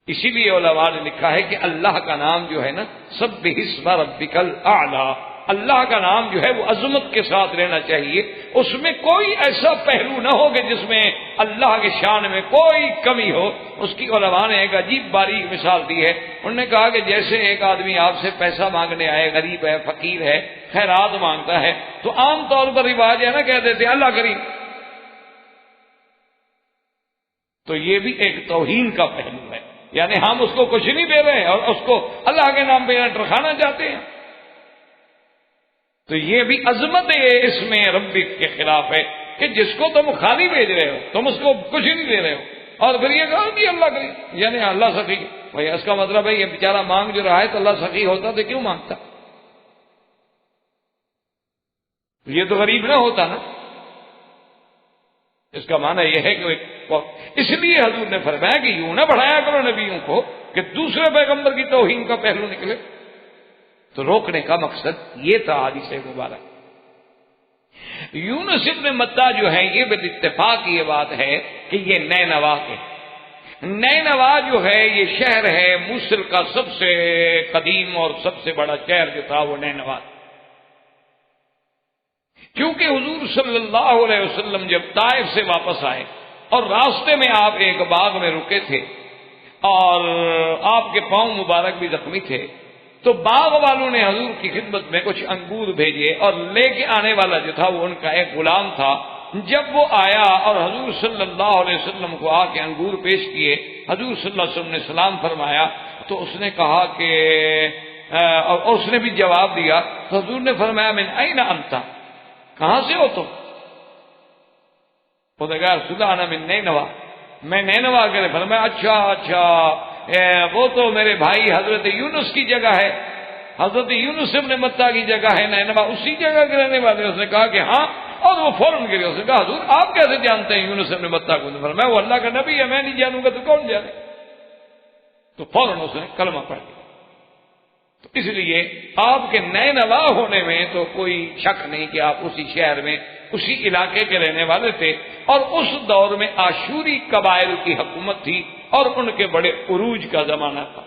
اسی لیے علماء نے لکھا ہے کہ اللہ کا نام جو ہے نا سبح اسم ربک الاعلی، اللہ کا نام جو ہے وہ عظمت کے ساتھ لینا چاہیے. اس میں کوئی ایسا پہلو نہ ہو کہ جس میں اللہ کے شان میں کوئی کمی ہو. اس کی علماء نے ایک عجیب باریک مثال دی ہے. انہوں نے کہا کہ جیسے ایک آدمی آپ سے پیسہ مانگنے آئے، غریب ہے، فقیر ہے، خیرات مانگتا ہے، تو عام طور پر رواج ہے نا کہہ دیتے اللہ کریم. تو یہ بھی ایک توہین کا پہلو ہے، یعنی ہم اس کو کچھ نہیں دے رہے ہیں اور اس کو اللہ کے نام پہ ٹرکھانا چاہتے ہیں. تو یہ بھی عظمت اس میں ربک کے خلاف ہے کہ جس کو تم خالی بھیج رہے ہو، تم اس کو کچھ نہیں دے رہے ہو، اور پھر یہ کہا کہ اللہ کریم، یعنی اللہ سخی. بھائی اس کا مطلب ہے یہ بیچارہ مانگ جو رہا ہے تو اللہ سخی ہوتا تو کیوں مانگتا؟ یہ تو غریب نہ ہوتا نا. اس کا معنی یہ ہے کہ اس لیے حضور نے فرمایا کہ یوں نہ بڑھایا کرو نبیوں کو کہ دوسرے پیغمبر کی توہین کا پہلو نکلے. تو روکنے کا مقصد یہ تھا حدیث مبارک. یونس ابن متہ جو ہے یہ بالاتفاق یہ بات ہے کہ یہ نینوا کے. نینوا جو ہے یہ شہر ہے موصل کا سب سے قدیم اور سب سے بڑا شہر جو تھا وہ نینوا. کیونکہ حضور صلی اللہ علیہ وسلم جب طائف سے واپس آئے اور راستے میں آپ ایک باغ میں رکے تھے اور آپ کے پاؤں مبارک بھی زخمی تھے، تو باغ والوں نے حضور کی خدمت میں کچھ انگور بھیجے، اور لے کے آنے والا جو تھا وہ ان کا ایک غلام تھا. جب وہ آیا اور حضور صلی اللہ علیہ وسلم کو آ کے انگور پیش کیے، حضور صلی اللہ علیہ وسلم نے سلام فرمایا تو اس نے کہا کہ اور اس نے بھی جواب دیا. تو حضور نے فرمایا من این انت، کہاں سے ہو تم؟ وہ کہا رسول اللہ انا من نینوا، میں نینوا کے. فرمایا اچھا وہ تو میرے بھائی حضرت یونس کی جگہ ہے، حضرت یونس ابن متہ کی جگہ ہے نینوا، اسی جگہ کے رہنے والے. اس نے کہا کہ ہاں، اور وہ فوراً گرے. اس نے کہا حضور آپ کیسے جانتے ہیں یونس ابن متہ کو؟ فرمایا وہ اللہ کا نبی ہے، میں نہیں جانوں گا تو کون جانے. تو فوراً اس نے کلمہ پڑھ دیا. تو اس لیے آپ کے نینوا ہونے میں تو کوئی شک نہیں کہ آپ اسی شہر میں اسی علاقے کے رہنے والے تھے، اور اس دور میں آشوری قبائل کی حکومت تھی اور ان کے بڑے عروج کا زمانہ تھا.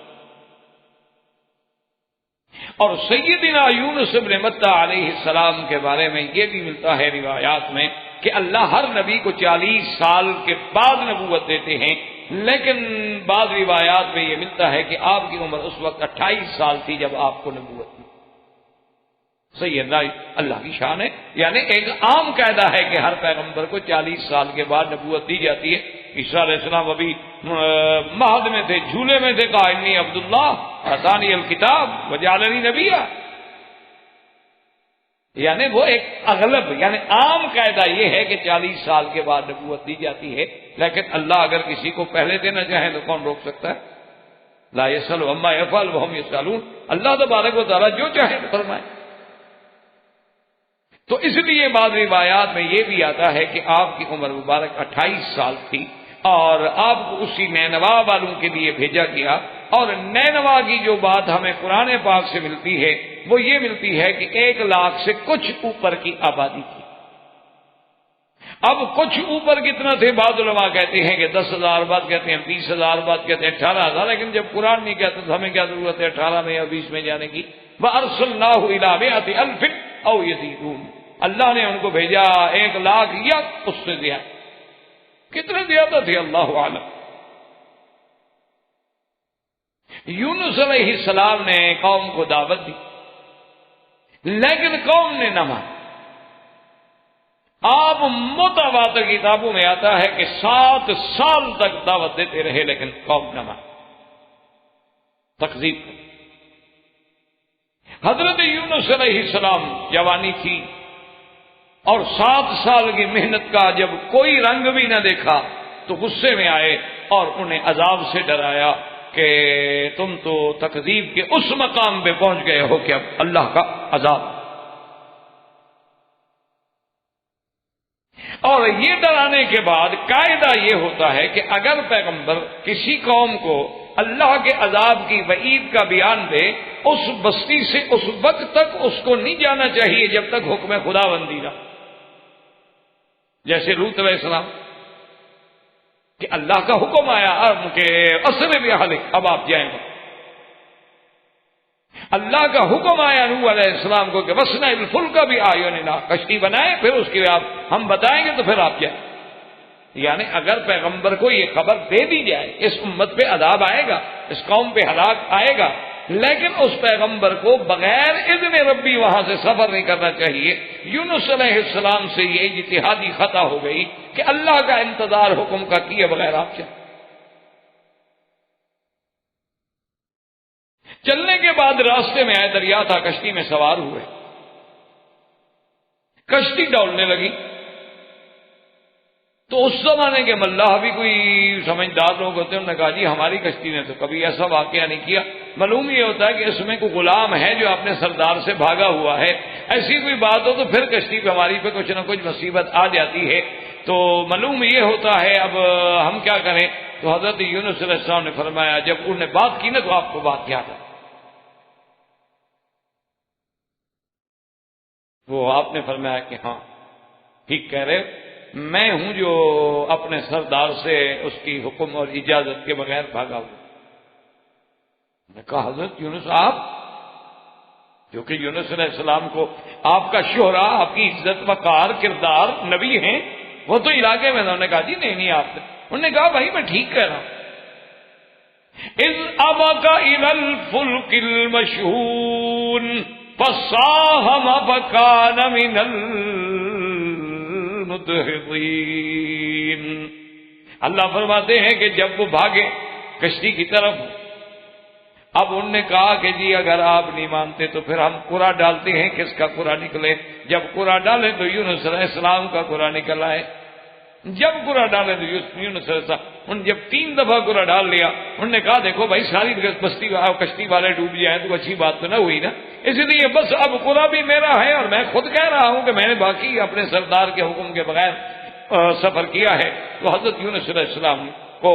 اور سیدنا یونس ابن متہ علیہ السلام کے بارے میں یہ بھی ملتا ہے روایات میں کہ اللہ ہر نبی کو 40 سال کے بعد نبوت دیتے ہیں، لیکن بعض روایات میں یہ ملتا ہے کہ آپ کی عمر اس وقت 28 سال تھی جب آپ کو نبوت دی. سیدنا اللہ کی شان ہے. یعنی ایک عام قاعدہ ہے کہ ہر پیغمبر کو 40 سال کے بعد نبوت دی جاتی ہے. عیسیٰ علیہ السلام ابھی مہد میں تھے، جھولے میں تھے، کہا انی عبداللہ آتانی الکتاب وجعلنی نبیا. یعنی وہ ایک اغلب یعنی عام قاعدہ یہ ہے کہ 40 سال کے بعد نبوت دی جاتی ہے، لیکن اللہ اگر کسی کو پہلے دینا چاہے تو کون روک سکتا ہے؟ لا یسأل عما یفعل وهم یسألون، اللہ تبارک و تعالیٰ جو چاہے فرمائے۔ تو اس لیے بعض روایات میں یہ بھی آتا ہے کہ آپ کی عمر مبارک 28 سال تھی اور آپ کو اسی نینوا والوں کے لیے بھیجا گیا، اور نینوا کی جو بات ہمیں قرآن پاک سے ملتی ہے وہ یہ ملتی ہے کہ 1 لاکھ سے کچھ اوپر کی آبادی تھی۔ اب کچھ اوپر کتنا تھے؟ بعض علماء کہتے ہیں کہ 10,000، بعض کہتے ہیں 20,000، بعض کہتے ہیں 18,000، لیکن جب قرآن نہیں کہتا تو ہمیں کیا ضرورت ہے 18 میں یا 20 میں جانے کی؟ وَأَرْسَلْنَاهُ إِلَىٰ مِائَةِ أَلْفٍ أَوْ يَزِيدُونَ، اللہ نے ان کو بھیجا 1 لاکھ یا اس سے زیادہ۔ کتنے زیادہ تھے اللہ عالم۔ یونس علیہ السلام نے قوم کو دعوت دی، لیکن قوم نے نہ مانا۔ آپ متواتر کتابوں میں آتا ہے کہ 7 سال تک دعوت دیتے رہے لیکن قوم نہ مانا، تکذیب۔ حضرت یونس علیہ السلام جوانی تھی اور 7 سال کی محنت کا جب کوئی رنگ بھی نہ دیکھا تو غصے میں آئے اور انہیں عذاب سے ڈرایا کہ تم تو تکذیب کے اس مقام پہ پہنچ گئے ہو کہ اب اللہ کا عذاب۔ اور یہ ڈرانے کے بعد قاعدہ یہ ہوتا ہے کہ اگر پیغمبر کسی قوم کو اللہ کے عذاب کی وعید کا بیان دے، اس بستی سے اس وقت تک اس کو نہیں جانا چاہیے جب تک حکم خدا بندی نہ، جیسے لوط علیہ السلام کہ اللہ کا حکم آیا کہ اسر بأہلک، اب آپ جائیں گے۔ اللہ کا حکم آیا نوح علیہ السلام کو کہ وَاصْنَعِ الْفُلْكَ بِأَعْيُنِنَا، کشتی بنائیں پھر اس کے بعد ہم بتائیں گے تو پھر آپ جائیں۔ یعنی اگر پیغمبر کو یہ خبر دے دی جائے اس امت پہ عذاب آئے گا، اس قوم پہ ہلاک آئے گا، لیکن اس پیغمبر کو بغیر اذن ربی وہاں سے سفر نہیں کرنا چاہیے۔ یونس علیہ السلام سے یہ اجتہادی خطا ہو گئی کہ اللہ کا انتظار حکم کا کیے بغیر آپ چلیں۔ چلنے کے بعد راستے میں آئے، دریا تھا، کشتی میں سوار ہوئے، کشتی ڈولنے لگی۔ تو اس زمانے کے ملاح بھی کوئی سمجھدار لوگ ہوتے ہیں، انہوں نے کہا جی ہماری کشتی نے تو کبھی ایسا واقعہ نہیں کیا، معلوم یہ ہوتا ہے کہ اس میں کوئی غلام ہے جو اپنے سردار سے بھاگا ہوا ہے، ایسی کوئی بات ہو تو پھر کشتی پہ ہماری پہ کچھ نہ کچھ مصیبت آ جاتی ہے، تو معلوم یہ ہوتا ہے اب ہم کیا کریں۔ تو حضرت یونس علیہ السلام نے فرمایا، جب انہوں نے بات کی نا تو آپ کو بات یاد ہے، وہ آپ نے فرمایا کہ ہاں ٹھیک کہہ رہے، میں ہوں جو اپنے سردار سے اس کی حکم اور اجازت کے بغیر بھاگا ہوں۔ میں نے کہا حضرت یونس آپ، کیونکہ یونس علیہ السلام کو آپ کا شہرہ، آپ کی عزت وقار، کردار، نبی ہیں وہ تو علاقے میں، انہوں نے کہا جی نہیں آپ نے، انہوں نے کہا بھائی میں ٹھیک کہہ رہا ہوں۔ اذ ابق الى الفلك المشحون فساهم فكان من المدحضين۔ اللہ فرماتے ہیں کہ جب وہ بھاگے کشتی کی طرف، اب انہوں نے کہا کہ جی اگر آپ نہیں مانتے تو پھر ہم قرا ڈالتے ہیں، کس کا قرا نکلے؟ جب قرا ڈالے تو یونس علیہ السلام کا قرا نکل آئے، جب قرا ڈالے تو یونس علیہ السلام، انہوں نے جب 3 دفعہ قرا ڈال لیا، انہوں نے کہا دیکھو بھائی ساری بستی کشتی والے ڈوب جائیں تو اچھی بات تو نہ ہوئی نا، اس لیے بس اب قرا بھی میرا ہے اور میں خود کہہ رہا ہوں کہ میں نے باقی اپنے سردار کے حکم کے بغیر سفر کیا ہے۔ تو حضرت یونس علیہ السلام کو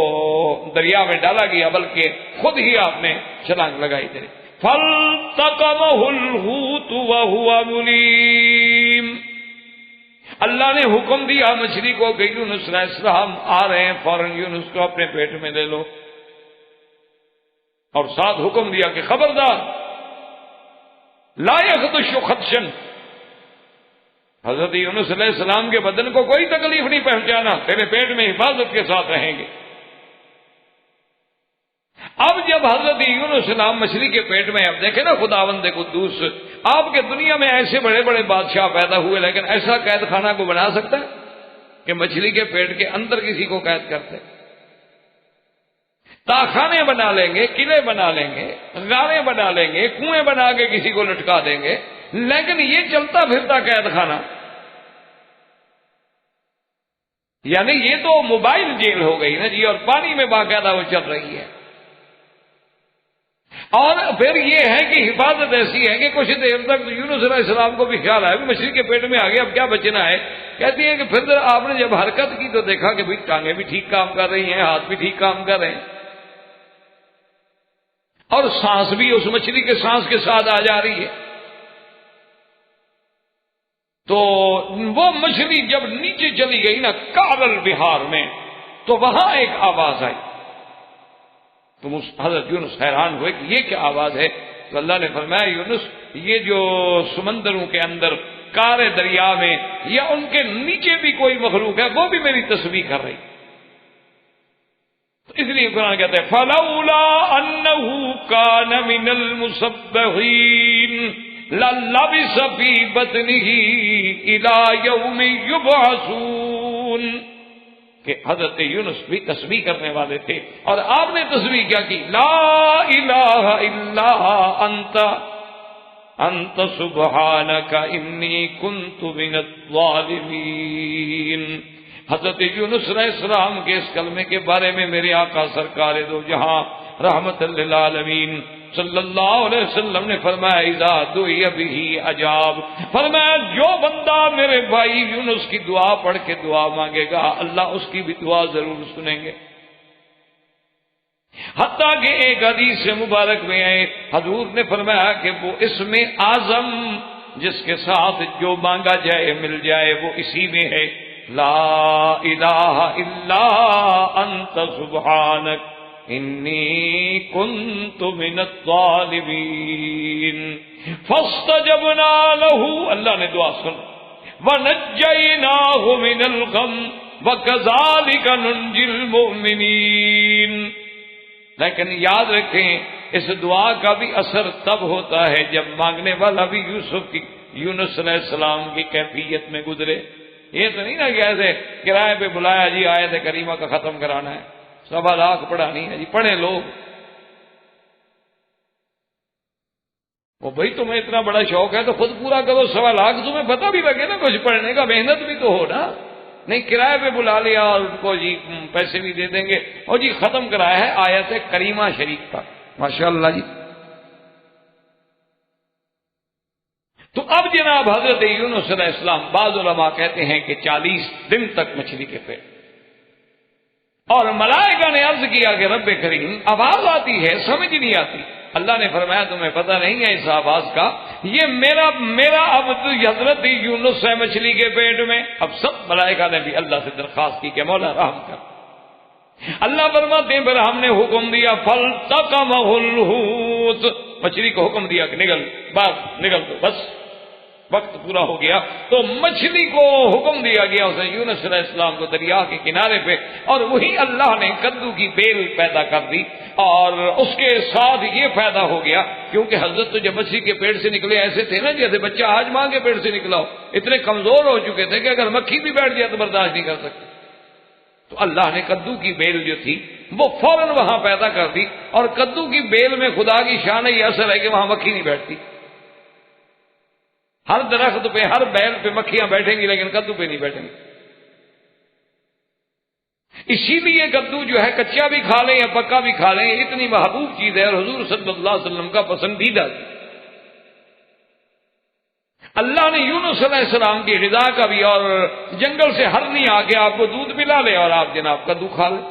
دریا میں ڈالا گیا، بلکہ خود ہی آپ نے چھلانگ لگائی تھی۔ فَالْتَقَمَهُ الْحُوتُ وَهُوَ مُلِيمٌ، اللہ نے حکم دیا مچھلی کو کہ یونس علیہ السلام آ رہے ہیں، فوراً یونس کو اپنے پیٹ میں لے لو، اور ساتھ حکم دیا کہ خبردار لا يخدش خدشا، حضرت یونس علیہ السلام کے بدن کو کوئی تکلیف نہیں پہنچانا، تیرے پیٹ میں حفاظت کے ساتھ رہیں گے۔ اب جب حضرت یونس السلام مچھلی کے پیٹ میں، اب دیکھیں نا خداوند قدوس، آپ کے دنیا میں ایسے بڑے بڑے بادشاہ پیدا ہوئے، لیکن ایسا قید خانہ کو بنا سکتا ہے کہ مچھلی کے پیٹ کے اندر کسی کو قید کرتے؟ تاخانے بنا لیں گے، قلعے بنا لیں گے، غاریں بنا لیں گے، کنویں بنا کے کسی کو لٹکا دیں گے، لیکن یہ چلتا پھرتا قید خانہ، یعنی یہ تو موبائل جیل ہو گئی نا جی، اور پانی میں باقاعدہ وہ چل رہی ہے۔ اور پھر یہ ہے کہ حفاظت ایسی ہے کہ کچھ دیر تک یونس علیہ السلام کو بھی خیال آیا مچھلی کے پیٹ میں آ گیا، اب کیا بچنا ہے۔ کہتی ہیں کہ پھر آپ نے جب حرکت کی تو دیکھا کہ ٹانگیں بھی ٹھیک کام کر رہی ہیں، ہاتھ بھی ٹھیک کام کر رہے ہیں، اور سانس بھی اس مچھلی کے سانس کے ساتھ آ جا رہی ہے۔ تو وہ مچھلی جب نیچے چلی گئی نا کارل بہار میں، تو وہاں ایک آواز آئی، تو حضرت یونس حیران ہوئے کہ یہ کیا آواز ہے؟ تو اللہ نے فرمایا یونس یہ جو سمندروں کے اندر کارے دریا میں یا ان کے نیچے بھی کوئی مخلوق ہے وہ بھی میری تسبیح کر رہی۔ تو اس لیے قرآن کہتے ہیں فَلَوْلَا أَنَّهُ كَانَ مِنَ الْمُسَبِّحِينَ لَلَبِثَ فِي بَطْنِهِ إِلَى يَوْمِ يُبْعَثُونَ، کہ حضرت یونس بھی تسبیح کرنے والے تھے، اور آپ نے تسبیح کیا کی؟ لا الہ الا انت سبحانک انی کنت من الظالمین۔ حضرت یونس علیہ السلام کے اس کلمے کے بارے میں میرے آقا سرکار دو جہاں رحمت للعالمین صلی اللہ علیہ وسلم نے فرمایا اذا دعی بہ اجاب، فرمایا جو بندہ میرے بھائی یونس کی دعا پڑھ کے دعا مانگے گا اللہ اس کی بھی دعا ضرور سنیں گے۔ حتیٰ کہ ایک حدیث مبارک میں آئے حضور نے فرمایا کہ وہ اسم اعظم جس کے ساتھ جو مانگا جائے مل جائے وہ اسی میں ہے، لا الہ الا انت سبحانک انی کنت من الظالمین فاستجبنا له، اللہ نے دعا سن، ونجیناہ من الغم وکذالک ننجی المؤمنین۔ لیکن یاد رکھیں اس دعا کا بھی اثر تب ہوتا ہے جب مانگنے والا بھی یونس علیہ السلام کی کیفیت میں گزرے۔ یہ تو نہیں نا کہ ایسے کرائے پہ بلایا جی آیت کریمہ کا ختم کرانا ہے، 1.25 لاکھ پڑھانی ہے جی، پڑھیں لوگ۔ وہ بھائی تمہیں اتنا بڑا شوق ہے تو خود پورا کرو، 1.25 لاکھ تمہیں پتہ بھی لگے نا کچھ پڑھنے کا، محنت بھی تو ہو نا، نہیں کرائے پہ بلا لیا اور ان کو جی پیسے بھی دے دیں گے اور جی ختم کرایا ہے آیت کریمہ شریف کا، ماشاءاللہ جی۔ تو اب جناب حضرت یونس علیہ السلام، بعض علماء کہتے ہیں کہ 40 دن تک مچھلی کے پیٹ، اور ملائکہ نے عرض کیا کہ رب کریم آواز آتی ہے سمجھ نہیں آتی۔ اللہ نے فرمایا تمہیں پتہ نہیں ہے اس آواز کا، یہ میرا عبد حضرت یونس ہے مچھلی کے پیٹ میں۔ اب سب ملائکہ نے بھی اللہ سے درخواست کی کہ مولا رحم کر۔ اللہ فرماتے ہیں پھر ہم نے حکم دیا فَالْتَقَمَهُ الْحُوتُ، مچھلی کو حکم دیا کہ نکل دو، بس وقت پورا ہو گیا تو مچھلی کو حکم دیا گیا اسے یونس علیہ السلام کو دریا کے کنارے پہ، اور وہی اللہ نے کدو کی بیل پیدا کر دی، اور اس کے ساتھ یہ پیدا ہو گیا کیونکہ حضرت تو جب مچھلی کے پیٹ سے نکلے ایسے تھے نا جیسے بچہ آج ماں کے پیٹ سے نکلا ہو، اتنے کمزور ہو چکے تھے کہ اگر مکھی بھی بیٹھ جائے تو برداشت نہیں کر سکتے۔ تو اللہ نے کدو کی بیل جو تھی وہ فوراً وہاں پیدا کر دی، اور کدو کی بیل میں خدا کی شان یہ اثر ہے کہ وہاں مکھی نہیں بیٹھتی۔ ہر درخت پہ ہر بیل پہ مکھیاں بیٹھیں گی لیکن کدو پہ نہیں بیٹھیں گی۔ اسی لیے کدو جو ہے کچا بھی کھا لیں یا پکا بھی کھا لیں اتنی محبوب چیز ہے اور حضور صلی اللہ علیہ وسلم کا پسندیدہ چیز۔ اللہ نے یونس علیہ السلام کی غذا کا بھی، اور جنگل سے ہرنی آ کے آپ کو دودھ پلا لے اور آپ جناب کدو کھا لیں۔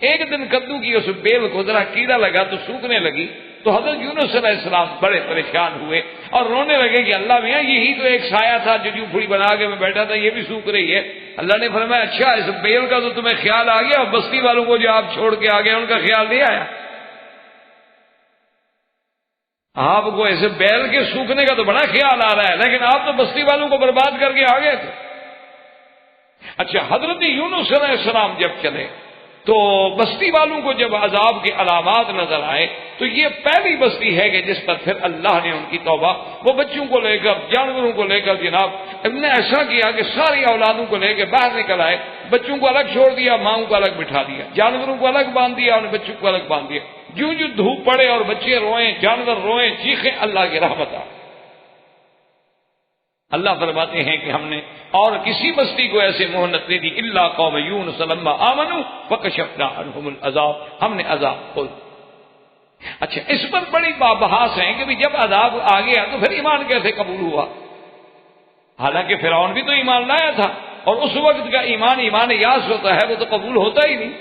ایک دن کدو کی اس بیل کو ذرا کیڑا لگا تو سوکھنے لگی، تو حضرت یونس علیہ السلام بڑے پریشان ہوئے اور رونے لگے کہ اللہ میاں یہی تو ایک سایہ تھا جو جھوپڑی بنا کے میں بیٹھا تھا، یہ بھی سوکھ رہی ہے۔ اللہ نے فرمایا اچھا اس بیل کا تو تمہیں خیال آ گیا، اور بستی والوں کو جو آپ چھوڑ کے آ گئے ان کا خیال نہیں آیا؟ آپ کو ایسے بیل کے سوکھنے کا تو بڑا خیال آ رہا ہے، لیکن آپ تو بستی والوں کو برباد کر کے آ گئے تھے۔ اچھا حضرت یونس علیہ السلام جب چلے تو بستی والوں کو جب عذاب کے علامات نظر آئے تو یہ پہلی بستی ہے کہ جس پر پھر اللہ نے ان کی توبہ، وہ بچوں کو لے کر جانوروں کو لے کر جناب نے ایسا کیا کہ ساری اولادوں کو لے کے باہر نکل آئے، بچوں کو الگ چھوڑ دیا، ماؤں کو الگ بٹھا دیا، جانوروں کو الگ باندھ دیا اور بچوں کو الگ باندھ دیا۔ جو دھوپ پڑے اور بچے روئیں، جانور روئیں، چیخیں، اللہ کی رحمت آ۔ اللہ فرماتے ہیں کہ ہم نے اور کسی بستی کو ایسے مہلت نہیں دی الا قوم یونس لما آمنوا فکشفنا عنہم العذاب، ہم نے عذاب کھول دیا۔ اچھا، اس پر بڑی بحث ہے کہ جب عذاب آ گیا تو پھر ایمان کیسے قبول ہوا؟ حالانکہ فرعون بھی تو ایمان لایا تھا، اور اس وقت کا ایمان یاس ہوتا ہے، وہ تو قبول ہوتا ہی نہیں۔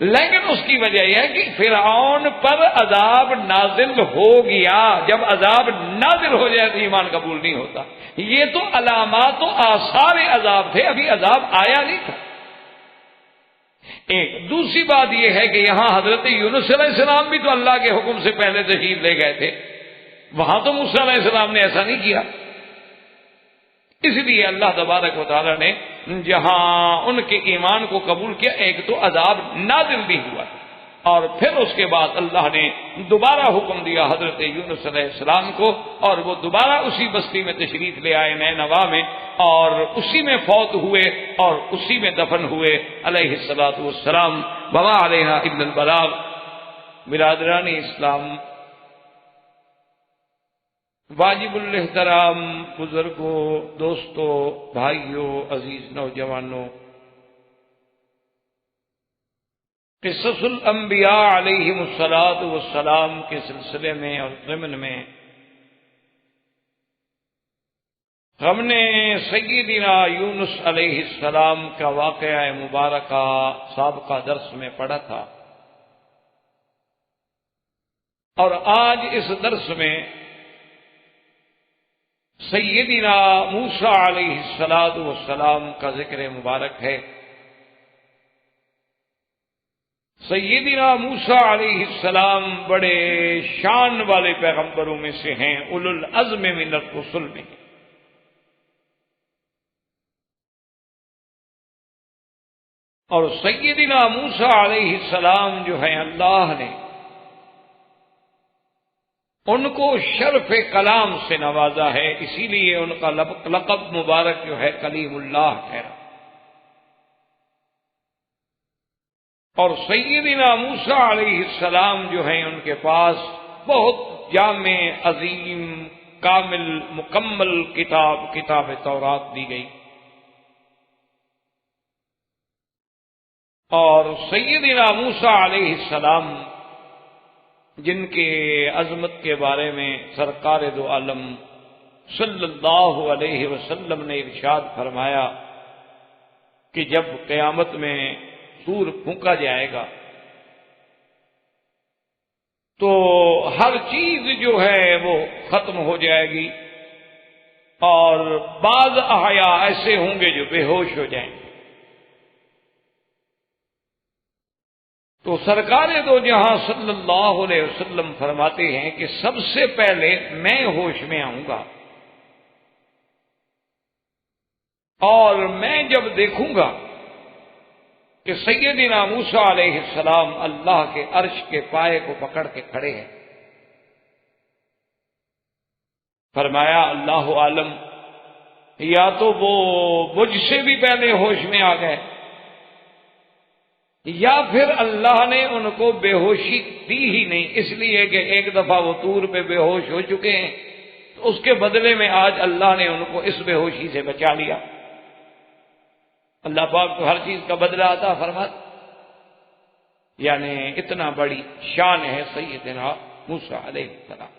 لیکن اس کی وجہ یہ ہے کہ فرعون پر عذاب نازل ہو گیا، جب عذاب نازل ہو جائے تو ایمان قبول نہیں ہوتا۔ یہ تو علامات و آثار عذاب تھے، ابھی عذاب آیا نہیں تھا۔ ایک دوسری بات یہ ہے کہ یہاں حضرت یونس علیہ السلام بھی تو اللہ کے حکم سے پہلے تشریف لے گئے تھے، وہاں تو موسیٰ علیہ السلام نے ایسا نہیں کیا۔ اس لیے اللہ تبارک و تعالیٰ نے جہاں ان کے ایمان کو قبول کیا، ایک تو عذاب نازل بھی ہوا، اور پھر اس کے بعد اللہ نے دوبارہ حکم دیا حضرت یونس علیہ السلام کو، اور وہ دوبارہ اسی بستی میں تشریف لے آئے نینوا میں، اور اسی میں فوت ہوئے اور اسی میں دفن ہوئے علیہ الصلاۃ والسلام۔ وما علینا الا البلاغ۔ برادران اسلام، واجب الاحترام بزرگوں، دوستوں، بھائیوں، عزیز نوجوانوں، قصص الانبیاء علیہم الصلاۃ والسلام کے سلسلے میں اور ضمن میں ہم نے سیدنا یونس علیہ السلام کا واقعہ مبارکہ سابقہ درس میں پڑھا تھا، اور آج اس درس میں سیدنا موسیٰ علیہ الصلاۃ والسلام کا ذکر مبارک ہے۔ سیدنا موسیٰ علیہ السلام بڑے شان والے پیغمبروں میں سے ہیں، اولو العزم من الرسل میں۔ اور سیدنا موسیٰ علیہ السلام جو ہیں، اللہ نے ان کو شرف کلام سے نوازا ہے، اسی لیے ان کا لقب مبارک جو ہے کلیم اللہ ٹھہرا۔ اور سیدنا موسیٰ علیہ السلام جو ہیں، ان کے پاس بہت جامع، عظیم، کامل، مکمل کتاب تورات دی گئی۔ اور سیدنا موسیٰ علیہ السلام جن کے عظمت کے بارے میں سرکار دو عالم صلی اللہ علیہ وسلم نے ارشاد فرمایا کہ جب قیامت میں سور پھونکا جائے گا تو ہر چیز جو ہے وہ ختم ہو جائے گی، اور بعض احیاء ایسے ہوں گے جو بے ہوش ہو جائیں گے۔ تو سرکار دو جہاں صلی اللہ علیہ وسلم فرماتے ہیں کہ سب سے پہلے میں ہوش میں آؤں گا، اور میں جب دیکھوں گا کہ سیدنا موسیٰ علیہ السلام اللہ کے عرش کے پائے کو پکڑ کے کھڑے ہیں، فرمایا اللہ عالم، یا تو وہ مجھ سے بھی پہلے ہوش میں آ گئے، یا پھر اللہ نے ان کو بے ہوشی دی ہی نہیں، اس لیے کہ ایک دفعہ وہ طور پہ بے ہوش ہو چکے ہیں، تو اس کے بدلے میں آج اللہ نے ان کو اس بے ہوشی سے بچا لیا۔ اللہ پاک تو ہر چیز کا بدلہ عطا فرماتا، یعنی اتنا بڑی شان ہے سیدنا موسیٰ علیہ السلام۔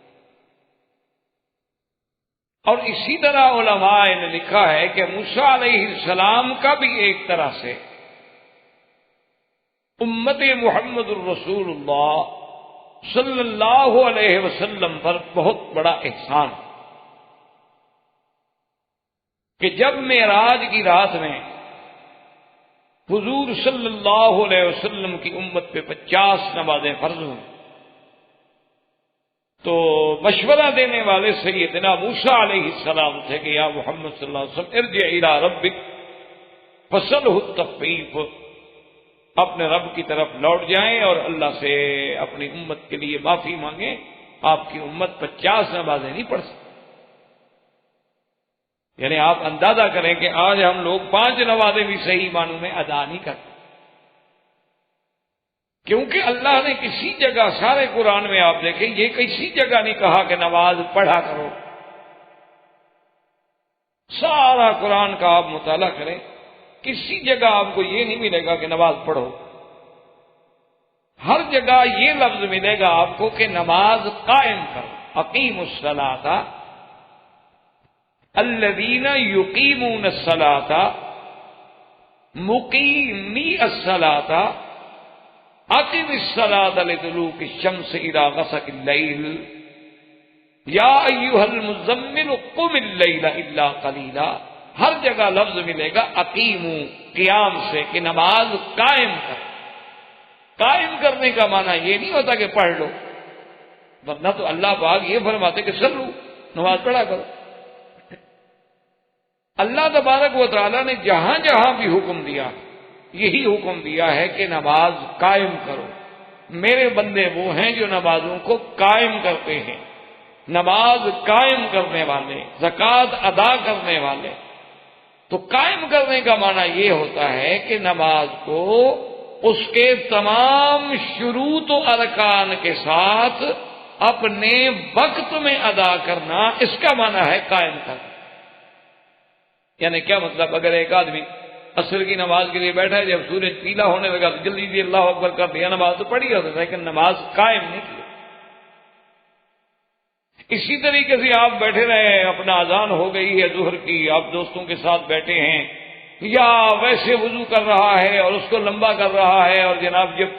اور اسی طرح علماء نے لکھا ہے کہ موسیٰ علیہ السلام کا بھی ایک طرح سے امت محمد الرسول اللہ صلی اللہ علیہ وسلم پر بہت بڑا احسان کہ جب معراج کی رات میں حضور صلی اللہ علیہ وسلم کی امت پہ 50 نمازیں فرض ہوئیں تو مشورہ دینے والے سیدنا موسیٰ علیہ السلام تھے کہ یا محمد صلی اللہ علیہ وسلم ارجع الی ربک فسلہ التخفیف، اپنے رب کی طرف لوٹ جائیں اور اللہ سے اپنی امت کے لیے معافی مانگیں، آپ کی امت 50 نمازیں نہیں پڑھ سکتی۔ یعنی آپ اندازہ کریں کہ آج ہم لوگ 5 نمازیں بھی صحیح معنوں میں ادا نہیں کرتے، کیونکہ اللہ نے کسی جگہ سارے قرآن میں آپ دیکھیں یہ کسی جگہ نہیں کہا کہ نماز پڑھا کرو، سارا قرآن کا آپ مطالعہ کریں، کسی جگہ آپ کو یہ نہیں ملے گا کہ نماز پڑھو، ہر جگہ یہ لفظ ملے گا آپ کو کہ نماز قائم کرو، اقیم الصلاۃ، الذین یقیمون الصلاۃ، مقیمی الصلاۃ، اقم الصلاۃ لدلوک الشمس الی غسق اللیل، یا ایھا المزمل قم اللیل الا قلیلا۔ ہر جگہ لفظ ملے گا اقیمو، قیام سے، کہ نماز قائم کر۔ قائم کرنے کا معنی یہ نہیں ہوتا کہ پڑھ لو، ورنہ تو اللہ پاک یہ فرماتے کہ سلو، نماز پڑھا کرو۔ اللہ تبارک و تعالیٰ نے جہاں جہاں بھی حکم دیا، یہی حکم دیا ہے کہ نماز قائم کرو۔ میرے بندے وہ ہیں جو نمازوں کو قائم کرتے ہیں، نماز قائم کرنے والے، زکوٰۃ ادا کرنے والے۔ تو قائم کرنے کا معنی یہ ہوتا ہے کہ نماز کو اس کے تمام شروط و ارکان کے ساتھ اپنے وقت میں ادا کرنا، اس کا معنی ہے قائم کرنا۔ یعنی کیا مطلب؟ اگر ایک آدمی عصر کی نماز کے لیے بیٹھا ہے، جب سورج پیلا ہونے لگا تو جلدی جلدی اللہ اکبر کر دیا، نماز تو پڑھی ہوتا ہے لیکن نماز قائم نہیں کی۔ اسی طریقے سے آپ بیٹھے رہے، اپنا اذان ہو گئی ہے ظہر کی، آپ دوستوں کے ساتھ بیٹھے ہیں، یا ویسے وضو کر رہا ہے اور اس کو لمبا کر رہا ہے، اور جناب جب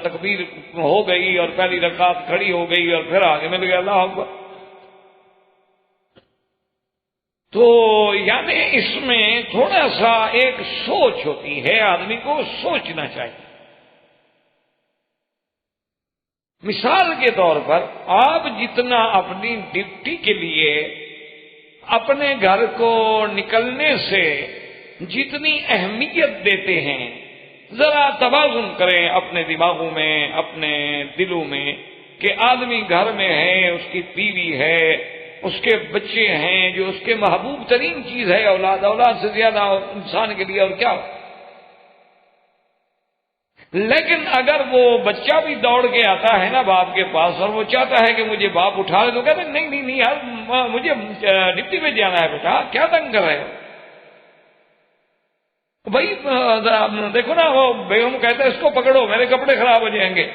تکبیر ہو گئی اور پہلی رکعت کھڑی ہو گئی اور پھر آگے مل گیا اللہ اکبر، تو یعنی اس میں تھوڑا سا ایک سوچ ہوتی ہے، آدمی کو سوچنا چاہیے۔ مثال کے طور پر آپ جتنا اپنی ڈیوٹی کے لیے اپنے گھر کو نکلنے سے جتنی اہمیت دیتے ہیں، ذرا توازن کریں اپنے دماغوں میں، اپنے دلوں میں، کہ آدمی گھر میں ہے، اس کی بیوی ہے، اس کے بچے ہیں، جو اس کے محبوب ترین چیز ہے، اولاد سے زیادہ انسان کے لیے اور کیا ہو۔ لیکن اگر وہ بچہ بھی دوڑ کے آتا ہے نا باپ کے پاس اور وہ چاہتا ہے کہ مجھے باپ اٹھا لے، تو کہتے ہیں نہیں یار، مجھے ڈپٹی پہ جانا ہے بیٹا، کیا تنگ کر رہے ہو؟ بھائی دیکھو نا، وہ بیگم کہتے ہیں اس کو پکڑو، میرے کپڑے خراب ہو جائیں گے،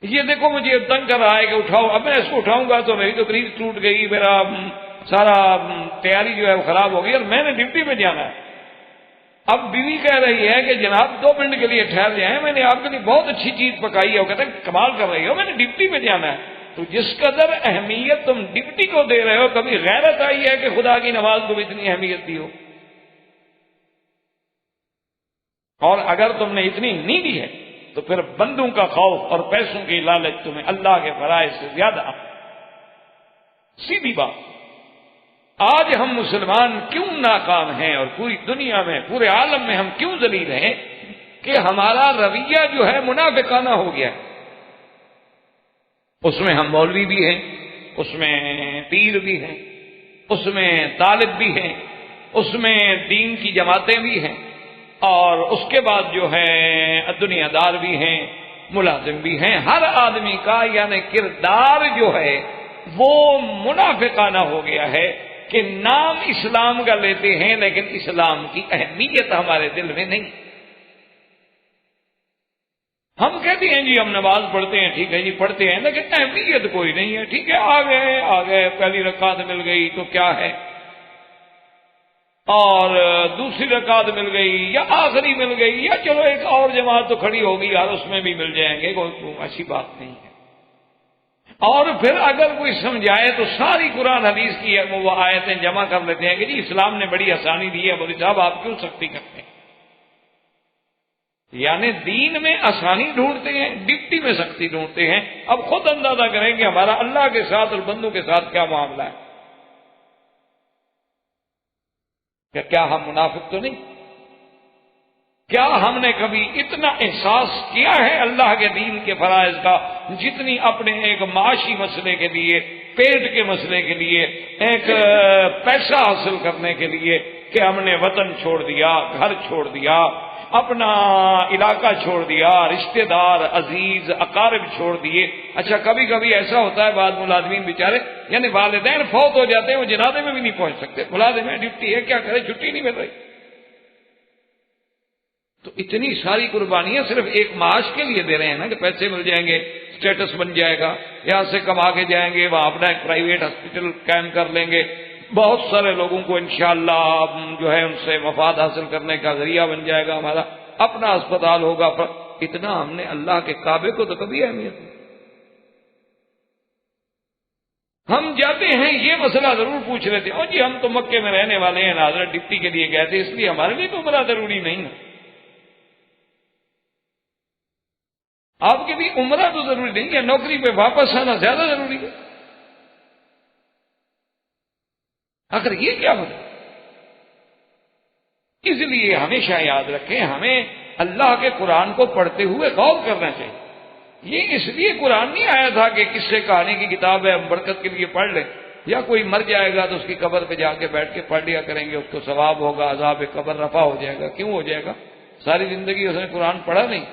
یہ دیکھو مجھے تنگ کر رہا ہے کہ اٹھاؤ، اب میں اس کو اٹھاؤں گا تو میری تو قریب ٹوٹ گئی، میرا سارا تیاری جو ہے وہ خراب ہو گئی اور میں نے ڈپٹی پہ جانا ہے۔ اب بیوی کہہ رہی ہے کہ جناب 2 منٹ کے لیے ٹھہر جائیں، میں نے آپ کے لیے بہت اچھی چیز پکائی ہے۔ وہ کہتے ہیں کمال کر رہی ہو، میں نے ڈپٹی پہ جانا ہے۔ تو جس قدر اہمیت تم ڈپٹی کو دے رہے ہو، کبھی غیرت آئی ہے کہ خدا کی نماز کو بھی اتنی اہمیت دی ہو؟ اور اگر تم نے اتنی نہیں دی ہے تو پھر بندوں کا خوف اور پیسوں کی لالچ تمہیں اللہ کے فرائض سے زیادہ۔ سیدھی بات، آج ہم مسلمان کیوں ناکام ہیں اور پوری دنیا میں، پورے عالم میں ہم کیوں ذلیل ہیں؟ کہ ہمارا رویہ جو ہے منافقانہ ہو گیا ہے۔ اس میں ہم مولوی بھی ہیں، اس میں پیر بھی ہیں، اس میں طالب بھی ہیں، اس میں دین کی جماعتیں بھی ہیں، اور اس کے بعد جو ہے دنیا دار بھی ہیں، ملازم بھی ہیں۔ ہر آدمی کا یعنی کردار جو ہے وہ منافقانہ ہو گیا ہے کہ نام اسلام کا لیتے ہیں لیکن اسلام کی اہمیت ہمارے دل میں نہیں۔ ہم کہتے ہیں جی ہم نماز پڑھتے ہیں، ٹھیک ہے جی پڑھتے ہیں، لیکن اہمیت کوئی نہیں ہے۔ ٹھیک ہے آ گئے پہلی رکعت مل گئی تو کیا ہے، اور دوسری رکعت مل گئی یا آخری مل گئی، یا چلو ایک اور جماعت تو کھڑی ہوگی یار، اس میں بھی مل جائیں گے، کوئی ایسی بات نہیں ہے۔ اور پھر اگر کوئی سمجھائے تو ساری قرآن حدیث کی وہ آیتیں جمع کر لیتے ہیں کہ جی اسلام نے بڑی آسانی دی ہے، بولے صاحب آپ کیوں سختی کرتے ہیں؟ یعنی دین میں آسانی ڈھونڈتے ہیں، ڈپٹی میں سختی ڈھونڈتے ہیں۔ اب خود اندازہ کریں کہ ہمارا اللہ کے ساتھ اور بندوں کے ساتھ کیا معاملہ ہے۔ کیا ہم منافق تو نہیں؟ کیا ہم نے کبھی اتنا احساس کیا ہے اللہ کے دین کے فرائض کا جتنی اپنے ایک معاشی مسئلے کے لیے، پیٹ کے مسئلے کے لیے، ایک پیسہ حاصل کرنے کے لیے کہ ہم نے وطن چھوڑ دیا، گھر چھوڑ دیا، اپنا علاقہ چھوڑ دیا، رشتہ دار عزیز اقارب چھوڑ دیے۔ اچھا کبھی کبھی ایسا ہوتا ہے بعض ملازمین بیچارے، یعنی والدین فوت ہو جاتے ہیں، وہ جنازے میں بھی نہیں پہنچ سکتے، ملازم ہے، ڈیوٹی ہے، کیا کرے، چھٹی نہیں مل رہی۔ تو اتنی ساری قربانیاں صرف ایک معاش کے لیے دے رہے ہیں نا، کہ پیسے مل جائیں گے، اسٹیٹس بن جائے گا، یہاں سے کما کے جائیں گے، وہاں اپنا ایک پرائیویٹ ہاسپٹل قائم کر لیں گے، بہت سارے لوگوں کو انشاءاللہ جو ہے ان سے مفاد حاصل کرنے کا ذریعہ بن جائے گا، ہمارا اپنا اسپتال ہوگا۔ اتنا ہم نے اللہ کے کعبے کو تو کبھی اہمیت نہیں۔ ہم جاتے ہیں یہ مسئلہ ضرور پوچھ رہے تھے، جی ہم تو مکے میں رہنے والے ہیں، حضرت ڈپٹی کے لیے گئے تھے، اس لیے ہمارے لیے تو عمرہ ضروری نہیں ہے۔ آپ کے لیے عمرہ تو ضروری نہیں ہے، نوکری پہ واپس آنا زیادہ ضروری ہے۔ آخر یہ کیا مطلب؟ اس لیے ہمیشہ یاد رکھیں، ہمیں اللہ کے قرآن کو پڑھتے ہوئے غور کرنا چاہیے۔ یہ اس لیے قرآن نہیں آیا تھا کہ قصے کہانی کی کتاب ہے، ہم برکت کے لیے پڑھ لیں، یا کوئی مر جائے گا تو اس کی قبر پہ جا کے بیٹھ کے پڑھ لیا کریں گے، اس کو ثواب ہوگا، عذاب قبر رفع ہو جائے گا۔ کیوں ہو جائے گا؟ ساری زندگی اس نے قرآن پڑھا نہیں،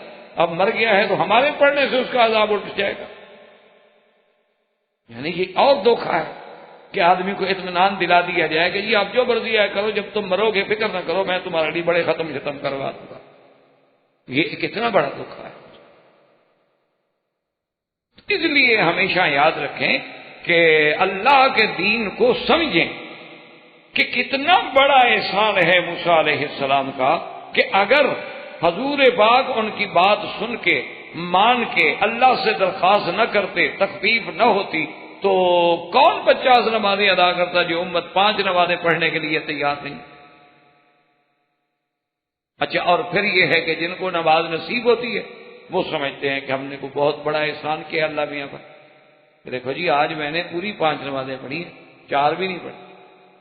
اب مر گیا ہے تو ہمارے پڑھنے سے اس کا عذاب اٹھ جائے گا۔ یعنی یہ اور دھوکہ ہے کہ آدمی کو اطمینان دلا دیا جائے کہ جی آپ جو مرضی ہے کرو، جب تم مرو گے فکر نہ کرو، میں تمہارے لیے بڑے ختم کروا دوں گا۔ یہ کتنا بڑا دھوکہ ہے۔ اس لیے ہمیشہ یاد رکھیں کہ اللہ کے دین کو سمجھیں کہ کتنا بڑا احسان ہے موسیٰ علیہ السلام کا، کہ اگر حضور پاک ان کی بات سن کے مان کے اللہ سے درخواست نہ کرتے، تخفیف نہ ہوتی، تو کون 50 نمازیں ادا کرتا جو امت 5 نمازیں پڑھنے کے لیے تیار نہیں۔ اچھا، اور پھر یہ ہے کہ جن کو نماز نصیب ہوتی ہے وہ سمجھتے ہیں کہ ہم نے کوئی بہت بڑا احسان کیا اللہ میاں پر۔ دیکھو جی آج میں نے پوری 5 نمازیں پڑھی ہیں، 4 بھی نہیں پڑھی،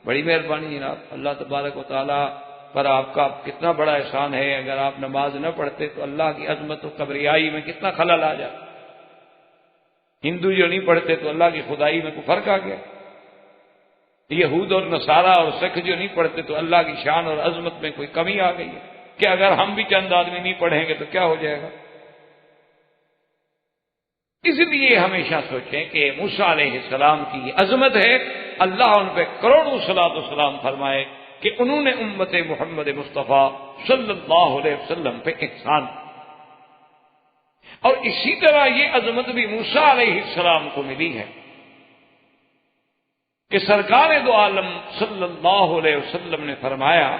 بڑی مہربانی جناب، اللہ تبارک و تعالیٰ پر آپ کا کتنا بڑا احسان ہے۔ اگر آپ نماز نہ پڑھتے تو اللہ کی عظمت و کبریائی میں کتنا خلل آ جاتا۔ ہندو جو نہیں پڑھتے تو اللہ کی خدائی میں کوئی فرق آ گیا، یہود اور نصارہ اور سکھ جو نہیں پڑھتے تو اللہ کی شان اور عظمت میں کوئی کمی آ گئی ہے کہ اگر ہم بھی چند آدمی نہیں پڑھیں گے تو کیا ہو جائے گا۔ اس لیے ہمیشہ سوچیں کہ موسیٰ علیہ السلام کی یہ عظمت ہے، اللہ ان پہ کروڑوں صلاۃ و سلام فرمائے کہ انہوں نے امت محمد مصطفیٰ صلی اللہ علیہ وسلم پہ احسان۔ اور اسی طرح یہ عظمت بھی موسیٰ علیہ السلام کو ملی ہے کہ سرکار دو عالم صلی اللہ علیہ وسلم نے فرمایا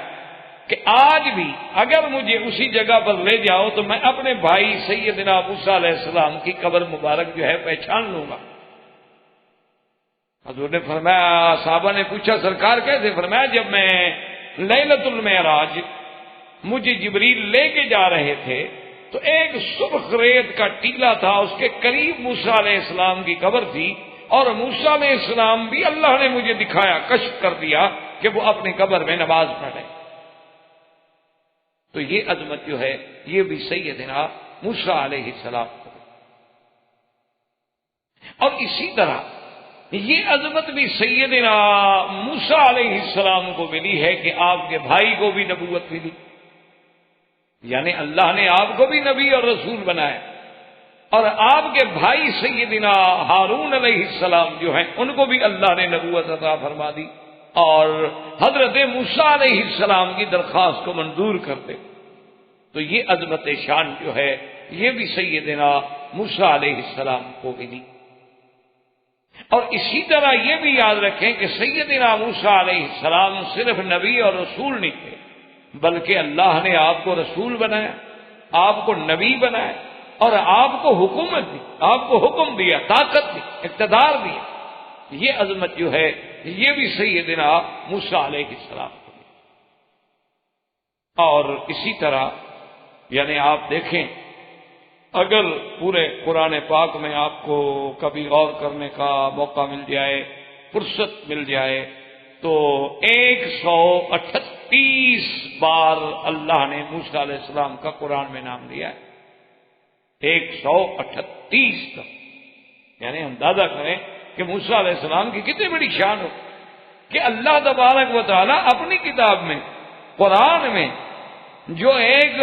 کہ آج بھی اگر مجھے اسی جگہ پر لے جاؤ تو میں اپنے بھائی سیدنا موسیٰ علیہ السلام کی قبر مبارک جو ہے پہچان لوں گا۔ حضور نے فرمایا، صحابہ نے پوچھا سرکار کیسے؟ فرمایا جب میں لیلۃ المعراج مجھے جبریل لے کے جا رہے تھے تو ایک سرخ ریت کا ٹیلا تھا، اس کے قریب موسیٰ علیہ السلام کی قبر تھی، اور موسیٰ علیہ السلام بھی اللہ نے مجھے دکھایا، کشف کر دیا کہ وہ اپنی قبر میں نماز پڑھے۔ تو یہ عظمت جو ہے یہ بھی سیدنا موسیٰ علیہ السلام کو، اور اسی طرح یہ عظمت بھی سیدنا موسیٰ علیہ السلام کو ملی ہے کہ آپ کے بھائی کو بھی نبوت ملی، یعنی اللہ نے آپ کو بھی نبی اور رسول بنایا، اور آپ کے بھائی سیدنا ہارون علیہ السلام جو ہیں ان کو بھی اللہ نے نبوت عطا فرما دی، اور حضرت موسیٰ علیہ السلام کی درخواست کو منظور کرتے۔ تو یہ عظمت شان جو ہے یہ بھی سیدنا موسیٰ علیہ السلام کو ملی۔ اور اسی طرح یہ بھی یاد رکھیں کہ سیدنا موسیٰ علیہ السلام صرف نبی اور رسول نہیں تھے، بلکہ اللہ نے آپ کو رسول بنایا، آپ کو نبی بنایا، اور آپ کو حکومت دی، آپ کو حکم دیا، طاقت دی، اقتدار دیا۔ یہ عظمت جو ہے یہ بھی سیدنا موسیٰ علیہ السلام کو دی۔ اور اسی طرح یعنی آپ دیکھیں اگر پورے قرآن پاک میں آپ کو کبھی غور کرنے کا موقع مل جائے، فرصت مل جائے، تو 138 بار اللہ نے موسیٰ علیہ السلام کا قرآن میں نام لیا ہے، 138 کا۔ یعنی اندازہ کریں کہ موسیٰ علیہ السلام کی کتنی بڑی شان ہو کہ اللہ تبارک و تعالیٰ اپنی کتاب میں، قرآن میں، جو ایک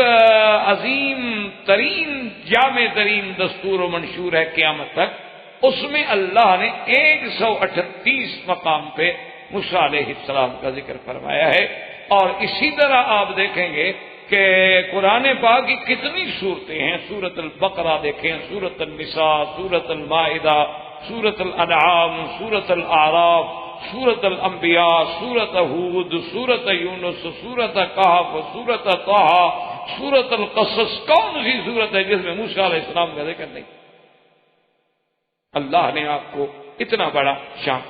عظیم ترین جامع ترین دستور و منشور ہے قیامت تک، اس میں اللہ نے 138 مقام پہ موسیٰ علیہ السلام کا ذکر فرمایا ہے۔ اور اسی طرح آپ دیکھیں گے کہ قرآن پاک کی کتنی صورتیں ہیں، سورۃ البقرہ دیکھیں، سورۃ النساء، سورۃ المائدہ، سورۃ الانعام، سورۃ الاعراف، سورۃ الانبیاء، سورۃ ہود، سورۃ یونس، سورۃ کہف، سورۃ طہ، سورۃ القصص، کون سی صورت ہے جس میں موسیٰ علیہ السلام کا ذکر نہیں؟ اللہ نے آپ کو اتنا بڑا شان۔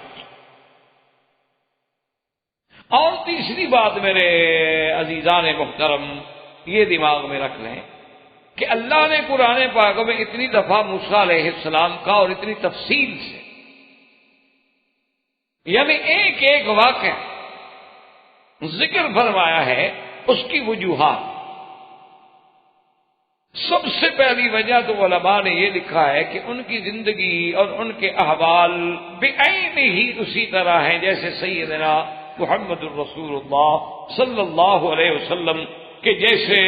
اور تیسری بات میرے عزیزان محترم یہ دماغ میں رکھ لیں کہ اللہ نے قرآن پاک میں اتنی دفعہ موسیٰ علیہ السلام کا اور اتنی تفصیل سے، یعنی ایک ایک واقعہ ذکر فرمایا ہے، اس کی وجوہات۔ سب سے پہلی وجہ تو علماء نے یہ لکھا ہے کہ ان کی زندگی اور ان کے احوال بعین ہی اسی طرح ہیں جیسے سیدنا محمد الرسول اللہ صلی اللہ علیہ وسلم کہ جیسے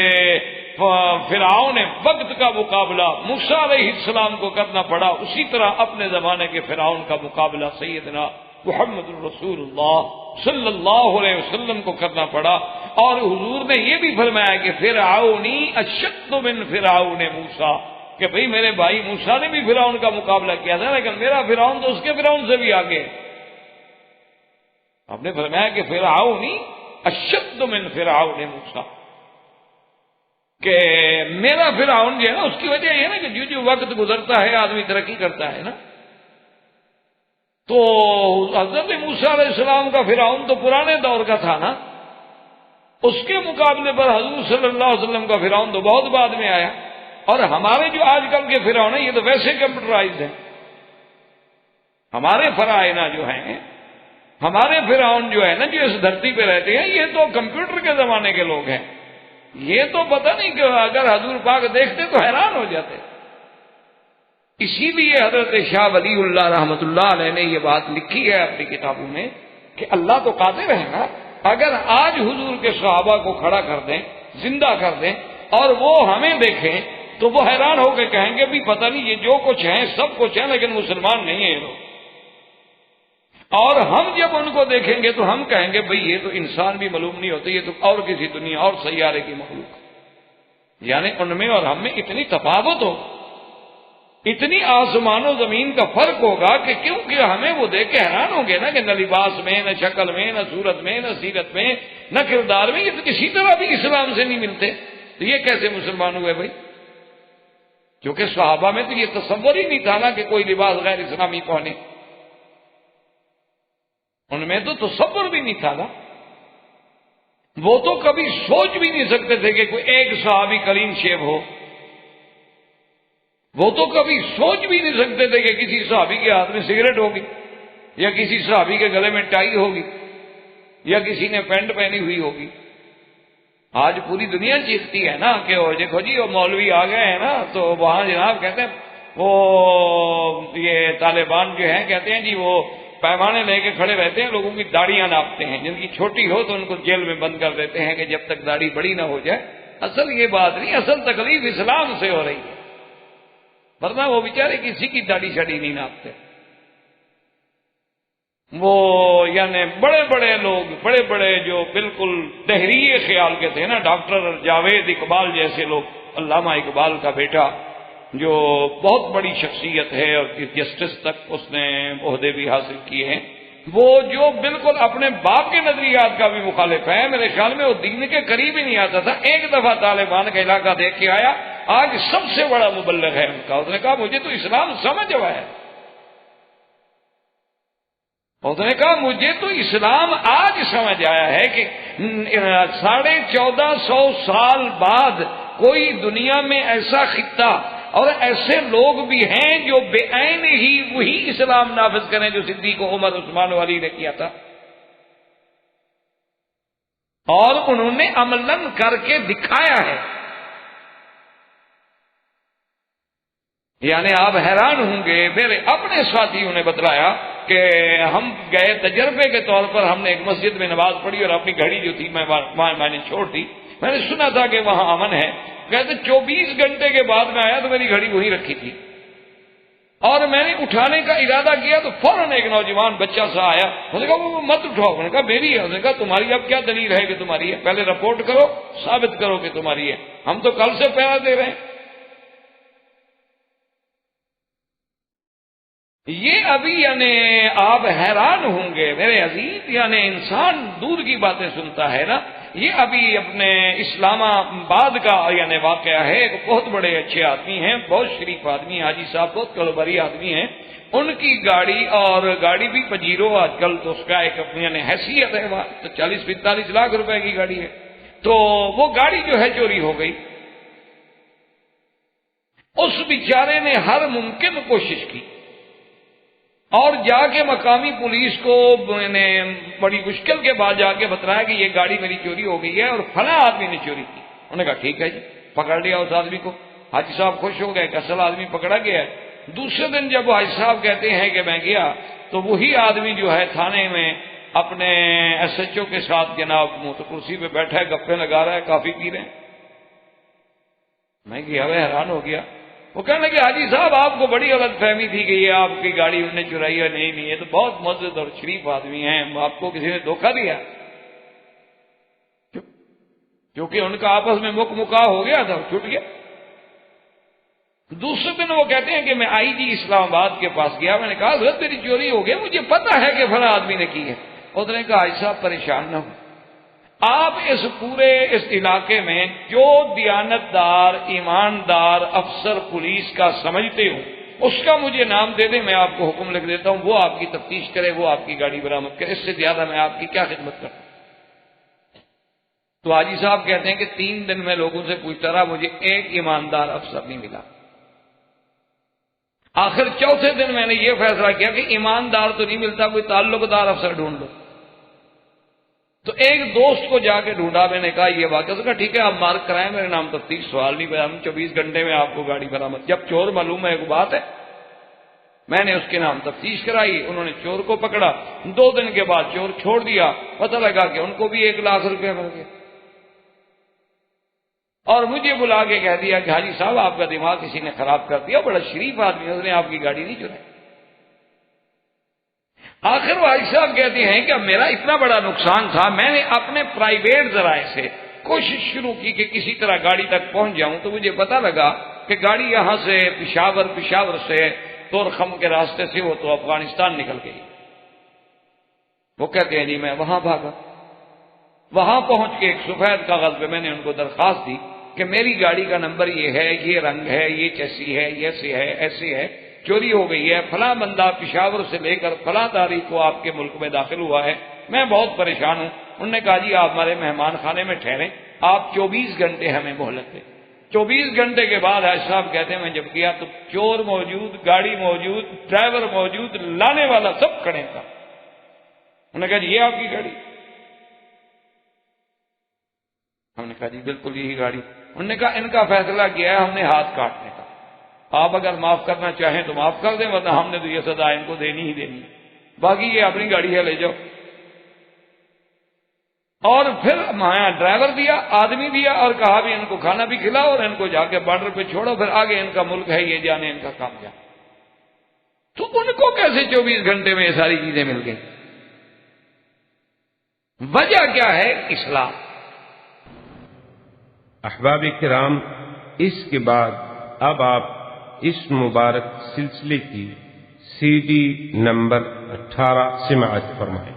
فرعون وقت کا مقابلہ موسیٰ علیہ السلام کو کرنا پڑا، اسی طرح اپنے زمانے کے فرعون کا مقابلہ سیدنا محمد الرسول اللہ صلی اللہ علیہ وسلم کو کرنا پڑا۔ اور حضور نے یہ بھی فرمایا کہ فرعونی اشد من فرعون موسیٰ، کہ بھئی میرے بھائی موسیٰ نے بھی فرعون کا مقابلہ کیا تھا، لیکن میرا فرعون تو اس کے فرعون سے بھی آگے۔ آپ نے فرمایا کہ فرعونی اشد من فرعون موسیٰ، کہ میرا فرعون جو ہے نا، اس کی وجہ یہ ہے نا کہ جو وقت گزرتا ہے آدمی ترقی کرتا ہے نا، تو حضرت موسیٰ علیہ السلام کا فرعون تو پرانے دور کا تھا نا، اس کے مقابلے پر حضور صلی اللہ علیہ وسلم کا فرعون تو بہت بعد میں آیا۔ اور ہمارے جو آج کل کے فرعون ہیں یہ تو ویسے کمپیوٹرائزڈ ہیں۔ ہمارے فرعونہ جو ہیں، ہمارے فرعون جو ہے نا جو اس دھرتی پہ رہتے ہیں، یہ تو کمپیوٹر کے زمانے کے لوگ ہیں۔ یہ تو پتہ نہیں کہ اگر حضور پاک دیکھتے تو حیران ہو جاتے۔ اسی لیے حضرت شاہ ولی اللہ رحمۃ اللہ علیہ نے یہ بات لکھی ہے اپنی کتابوں میں کہ اللہ تو قادر ہے نا، اگر آج حضور کے صحابہ کو کھڑا کر دیں، زندہ کر دیں، اور وہ ہمیں دیکھیں تو وہ حیران ہو کے کہیں گے بھی پتہ نہیں یہ جو کچھ ہیں سب کچھ ہیں لیکن مسلمان نہیں ہیں یہ لوگ۔ اور ہم جب ان کو دیکھیں گے تو ہم کہیں گے بھئی یہ تو انسان بھی معلوم نہیں ہوتے، یہ تو اور کسی دنیا اور سیارے کی مخلوق۔ یعنی ان میں اور ہم میں اتنی تفاوت ہو، اتنی آسمان و زمین کا فرق ہوگا کہ کیونکہ ہمیں وہ دیکھ کے حیران ہوں گے نا کہ نہ لباس میں، نہ شکل میں، نہ صورت میں، نہ سیرت میں، نہ کردار میں، یہ تو کسی طرح بھی اسلام سے نہیں ملتے، تو یہ کیسے مسلمان ہوئے بھائی؟ کیونکہ صحابہ میں تو یہ تصور ہی نہیں تھا نا کہ کوئی لباس غیر اسلامی پہنے، ان میں تو تصور بھی نہیں تھا نا۔ وہ تو کبھی سوچ بھی نہیں سکتے تھے کہ کوئی ایک صحابی کلین شیو ہو، وہ تو کبھی سوچ بھی نہیں سکتے تھے کہ کسی صحابی کے ہاتھ میں سگریٹ ہوگی، یا کسی صحابی کے گلے میں ٹائی ہوگی، یا کسی نے پینٹ پہنی ہوئی ہوگی۔ آج پوری دنیا چیختی ہے نا کہ وہ دیکھو جی وہ مولوی آ گئے ہیں نا، تو وہاں جناب کہتے ہیں وہ یہ طالبان جو ہیں کہتے ہیں جی وہ پیمانے لے کے کھڑے رہتے ہیں، لوگوں کی داڑیاں ناپتے ہیں، جن کی چھوٹی ہو تو ان کو جیل میں بند کر دیتے ہیں کہ جب تک داڑھی بڑی نہ ہو جائے۔ اصل یہ بات نہیں، اصل تکلیف اسلام سے ہو رہی ہے، ورنہ وہ بیچارے کسی کی داڑھی شاڑی نہیں ناپتے۔ وہ یعنی بڑے بڑے لوگ، بڑے بڑے جو بالکل دہریے خیال کے تھے نا، ڈاکٹر جاوید اقبال جیسے لوگ، علامہ اقبال کا بیٹا جو بہت بڑی شخصیت ہے اور جسٹس تک اس نے عہدے بھی حاصل کیے ہیں، وہ جو بالکل اپنے باپ کے نظریات کا بھی مخالف ہے، میرے خیال میں وہ دین کے قریب ہی نہیں آتا تھا۔ ایک دفعہ طالبان کا علاقہ دیکھ کے آیا، آج سب سے بڑا مبلغ ہے ان کا، اس نے کہا مجھے تو اسلام سمجھ آیا ہے، اس نے کہا مجھے تو اسلام آج سمجھ آیا ہے کہ 1450 سال بعد کوئی دنیا میں ایسا خطہ اور ایسے لوگ بھی ہیں جو بے عین ہی وہی اسلام نافذ کریں جو صدیق عمر عثمان و علی نے کیا تھا، اور انہوں نے عملاً کر کے دکھایا ہے۔ یعنی آپ حیران ہوں گے، میرے اپنے ساتھیوں نے بتلایا کہ ہم گئے تجربے کے طور پر، ہم نے ایک مسجد میں نماز پڑھی اور اپنی گھڑی جو تھی میں نے چھوڑ دی. میں نے سنا تھا کہ وہاں امن ہے. کہتے 24 گھنٹے کے بعد میں آیا تو میری گھڑی وہیں رکھی تھی، اور میں نے اٹھانے کا ارادہ کیا تو فوراً ایک نوجوان بچہ سا آیا. انہوں نے کہا وہ مت اٹھاؤ. میں نے کہا میری ہے. انہوں نے کہا تمہاری اب کیا دلیل ہے کہ تمہاری ہے؟ پہلے رپورٹ کرو، ثابت کرو کہ تمہاری ہے. ہم تو کل سے پہرا دے رہے ہیں. یہ ابھی یعنی آپ حیران ہوں گے میرے عزیز، یعنی انسان دور کی باتیں سنتا ہے نا. یہ ابھی اپنے اسلام آباد کا یعنی واقعہ ہے. ایک بہت بڑے اچھے آدمی ہیں، بہت شریف آدمی، حاجی صاحب بہت کاروباری آدمی ہیں. ان کی گاڑی، اور گاڑی بھی پجیرو آج کل تو اس کا ایک اپنی یعنی حیثیت ہے، تو 40-45 لاکھ روپے کی گاڑی ہے. تو وہ گاڑی جو ہے چوری ہو گئی. اس بیچارے نے ہر ممکن کوشش کی اور جا کے مقامی پولیس کو میں نے بڑی مشکل کے بعد جا کے بتایا کہ یہ گاڑی میری چوری ہو گئی ہے اور فلاں آدمی نے چوری کی. انہوں نے کہا ٹھیک ہے جی، پکڑ لیا اس آدمی کو. حاجی صاحب خوش ہو گئے کہ اصل آدمی پکڑا گیا ہے. دوسرے دن جب حاجی صاحب کہتے ہیں کہ میں گیا تو وہی آدمی جو ہے تھانے میں اپنے SHO کے ساتھ جناب موت کرسی پہ بیٹھا ہے، گپے لگا رہا ہے، کافی پی رہے ہیں. میں گیا ہوئے حیران ہو گیا. وہ کہنے لگے حاجی صاحب آپ کو بڑی غلط فہمی تھی کہ یہ آپ کی گاڑی انہوں نے چرائی ہے. نہیں نہیں، یہ تو بہت مزید اور شریف آدمی ہیں، آپ کو کسی نے دھوکہ دیا. کیونکہ ان کا آپس میں مکا ہو گیا تھا، چھوٹ گیا. دوسرے دن وہ کہتے ہیں کہ میں IG اسلام آباد کے پاس گیا. میں نے کہا حضرت میری چوری ہو گیا، مجھے پتا ہے کہ فلاں آدمی نے کی ہے. اس نے کہا حاجی صاحب پریشان نہ ہو، آپ اس پورے اس علاقے میں جو دیانتدار ایماندار افسر پولیس کا سمجھتے ہو اس کا مجھے نام دے دیں، میں آپ کو حکم لکھ دیتا ہوں، وہ آپ کی تفتیش کرے، وہ آپ کی گاڑی برآمد کرے. اس سے زیادہ میں آپ کی کیا خدمت کرتا ہوں. تو حاجی صاحب کہتے ہیں کہ 3 دن میں لوگوں سے پوچھتا رہا، مجھے ایک ایماندار افسر نہیں ملا. آخر چوتھے دن میں نے یہ فیصلہ کیا کہ ایماندار تو نہیں ملتا، کوئی تعلق دار افسر ڈھونڈ لو. تو ایک دوست کو جا کے ڈھونڈا. میں نے کہا یہ واقعہ. کہا ٹھیک ہے آپ مارک کرائیں، میرے نام تفتیش، سوال نہیں. ہم 24 گھنٹے میں آپ کو گاڑی برآمد. جب چور معلوم ہے ایک بات ہے. میں نے اس کے نام تفتیش کرائی، انہوں نے چور کو پکڑا. 2 دن کے بعد چور چھوڑ دیا. پتہ لگا کہ ان کو بھی 1 لاکھ روپے مل گئے. اور مجھے بلا کے کہہ دیا کہ حاجی صاحب آپ کا دماغ کسی نے خراب کر دیا، بڑا شریف آدمی، اس نے آپ کی گاڑی نہیں چرائی. آخر وہ حاجی صاحب کہتے ہیں کہ میرا اتنا بڑا نقصان تھا، میں نے اپنے پرائیویٹ ذرائع سے کوشش شروع کی کہ کسی طرح گاڑی تک پہنچ جاؤں. تو مجھے پتا لگا کہ گاڑی یہاں سے پشاور سے تورخم کے راستے سے وہ تو افغانستان نکل گئی. وہ کہتے ہیں جی میں وہاں بھاگا. وہاں پہنچ کے ایک سفید کاغذ پہ میں نے ان کو درخواست دی کہ میری گاڑی کا نمبر یہ ہے، یہ رنگ ہے، یہ چیسی ہے، ایسے ہے، چوری ہو گئی ہے، فلاں بندہ پشاور سے لے کر فلاں تاریخ کو آپ کے ملک میں داخل ہوا ہے، میں بہت پریشان ہوں. انہوں نے کہا جی آپ ہمارے مہمان خانے میں ٹھہریں، آپ 24 گھنٹے ہمیں مہلت دیں. 24 گھنٹے کے بعد حاج صاحب کہتے ہیں میں جب گیا تو چور موجود، گاڑی موجود، ڈرائیور موجود، لانے والا سب کھڑے تھا. انہوں نے کہا جی یہ آپ کی گاڑی؟ ہم نے کہا جی بالکل یہی گاڑی. انہوں نے کہا ان کا فیصلہ کیا ہے ہم نے ہاتھ کاٹنے کا، آپ اگر معاف کرنا چاہیں تو معاف کر دیں، ورنہ ہم نے تو یہ سزا ان کو دینی ہی دینی ہے، باقی یہ اپنی گاڑی ہے لے جاؤ. اور پھر مایا ڈرائیور دیا، آدمی دیا، اور کہا بھی ان کو کھانا بھی کھلاؤ اور ان کو جا کے بارڈر پہ چھوڑو، پھر آگے ان کا ملک ہے یہ جانے، ان کا کام جانے. تو ان کو کیسے 24 گھنٹے میں یہ ساری چیزیں مل گئی؟ وجہ کیا ہے؟ اسلام. احباب کرام، اس کے بعد اب آپ اس مبارک سلسلے کی CD نمبر 18 سماعت فرمائیں.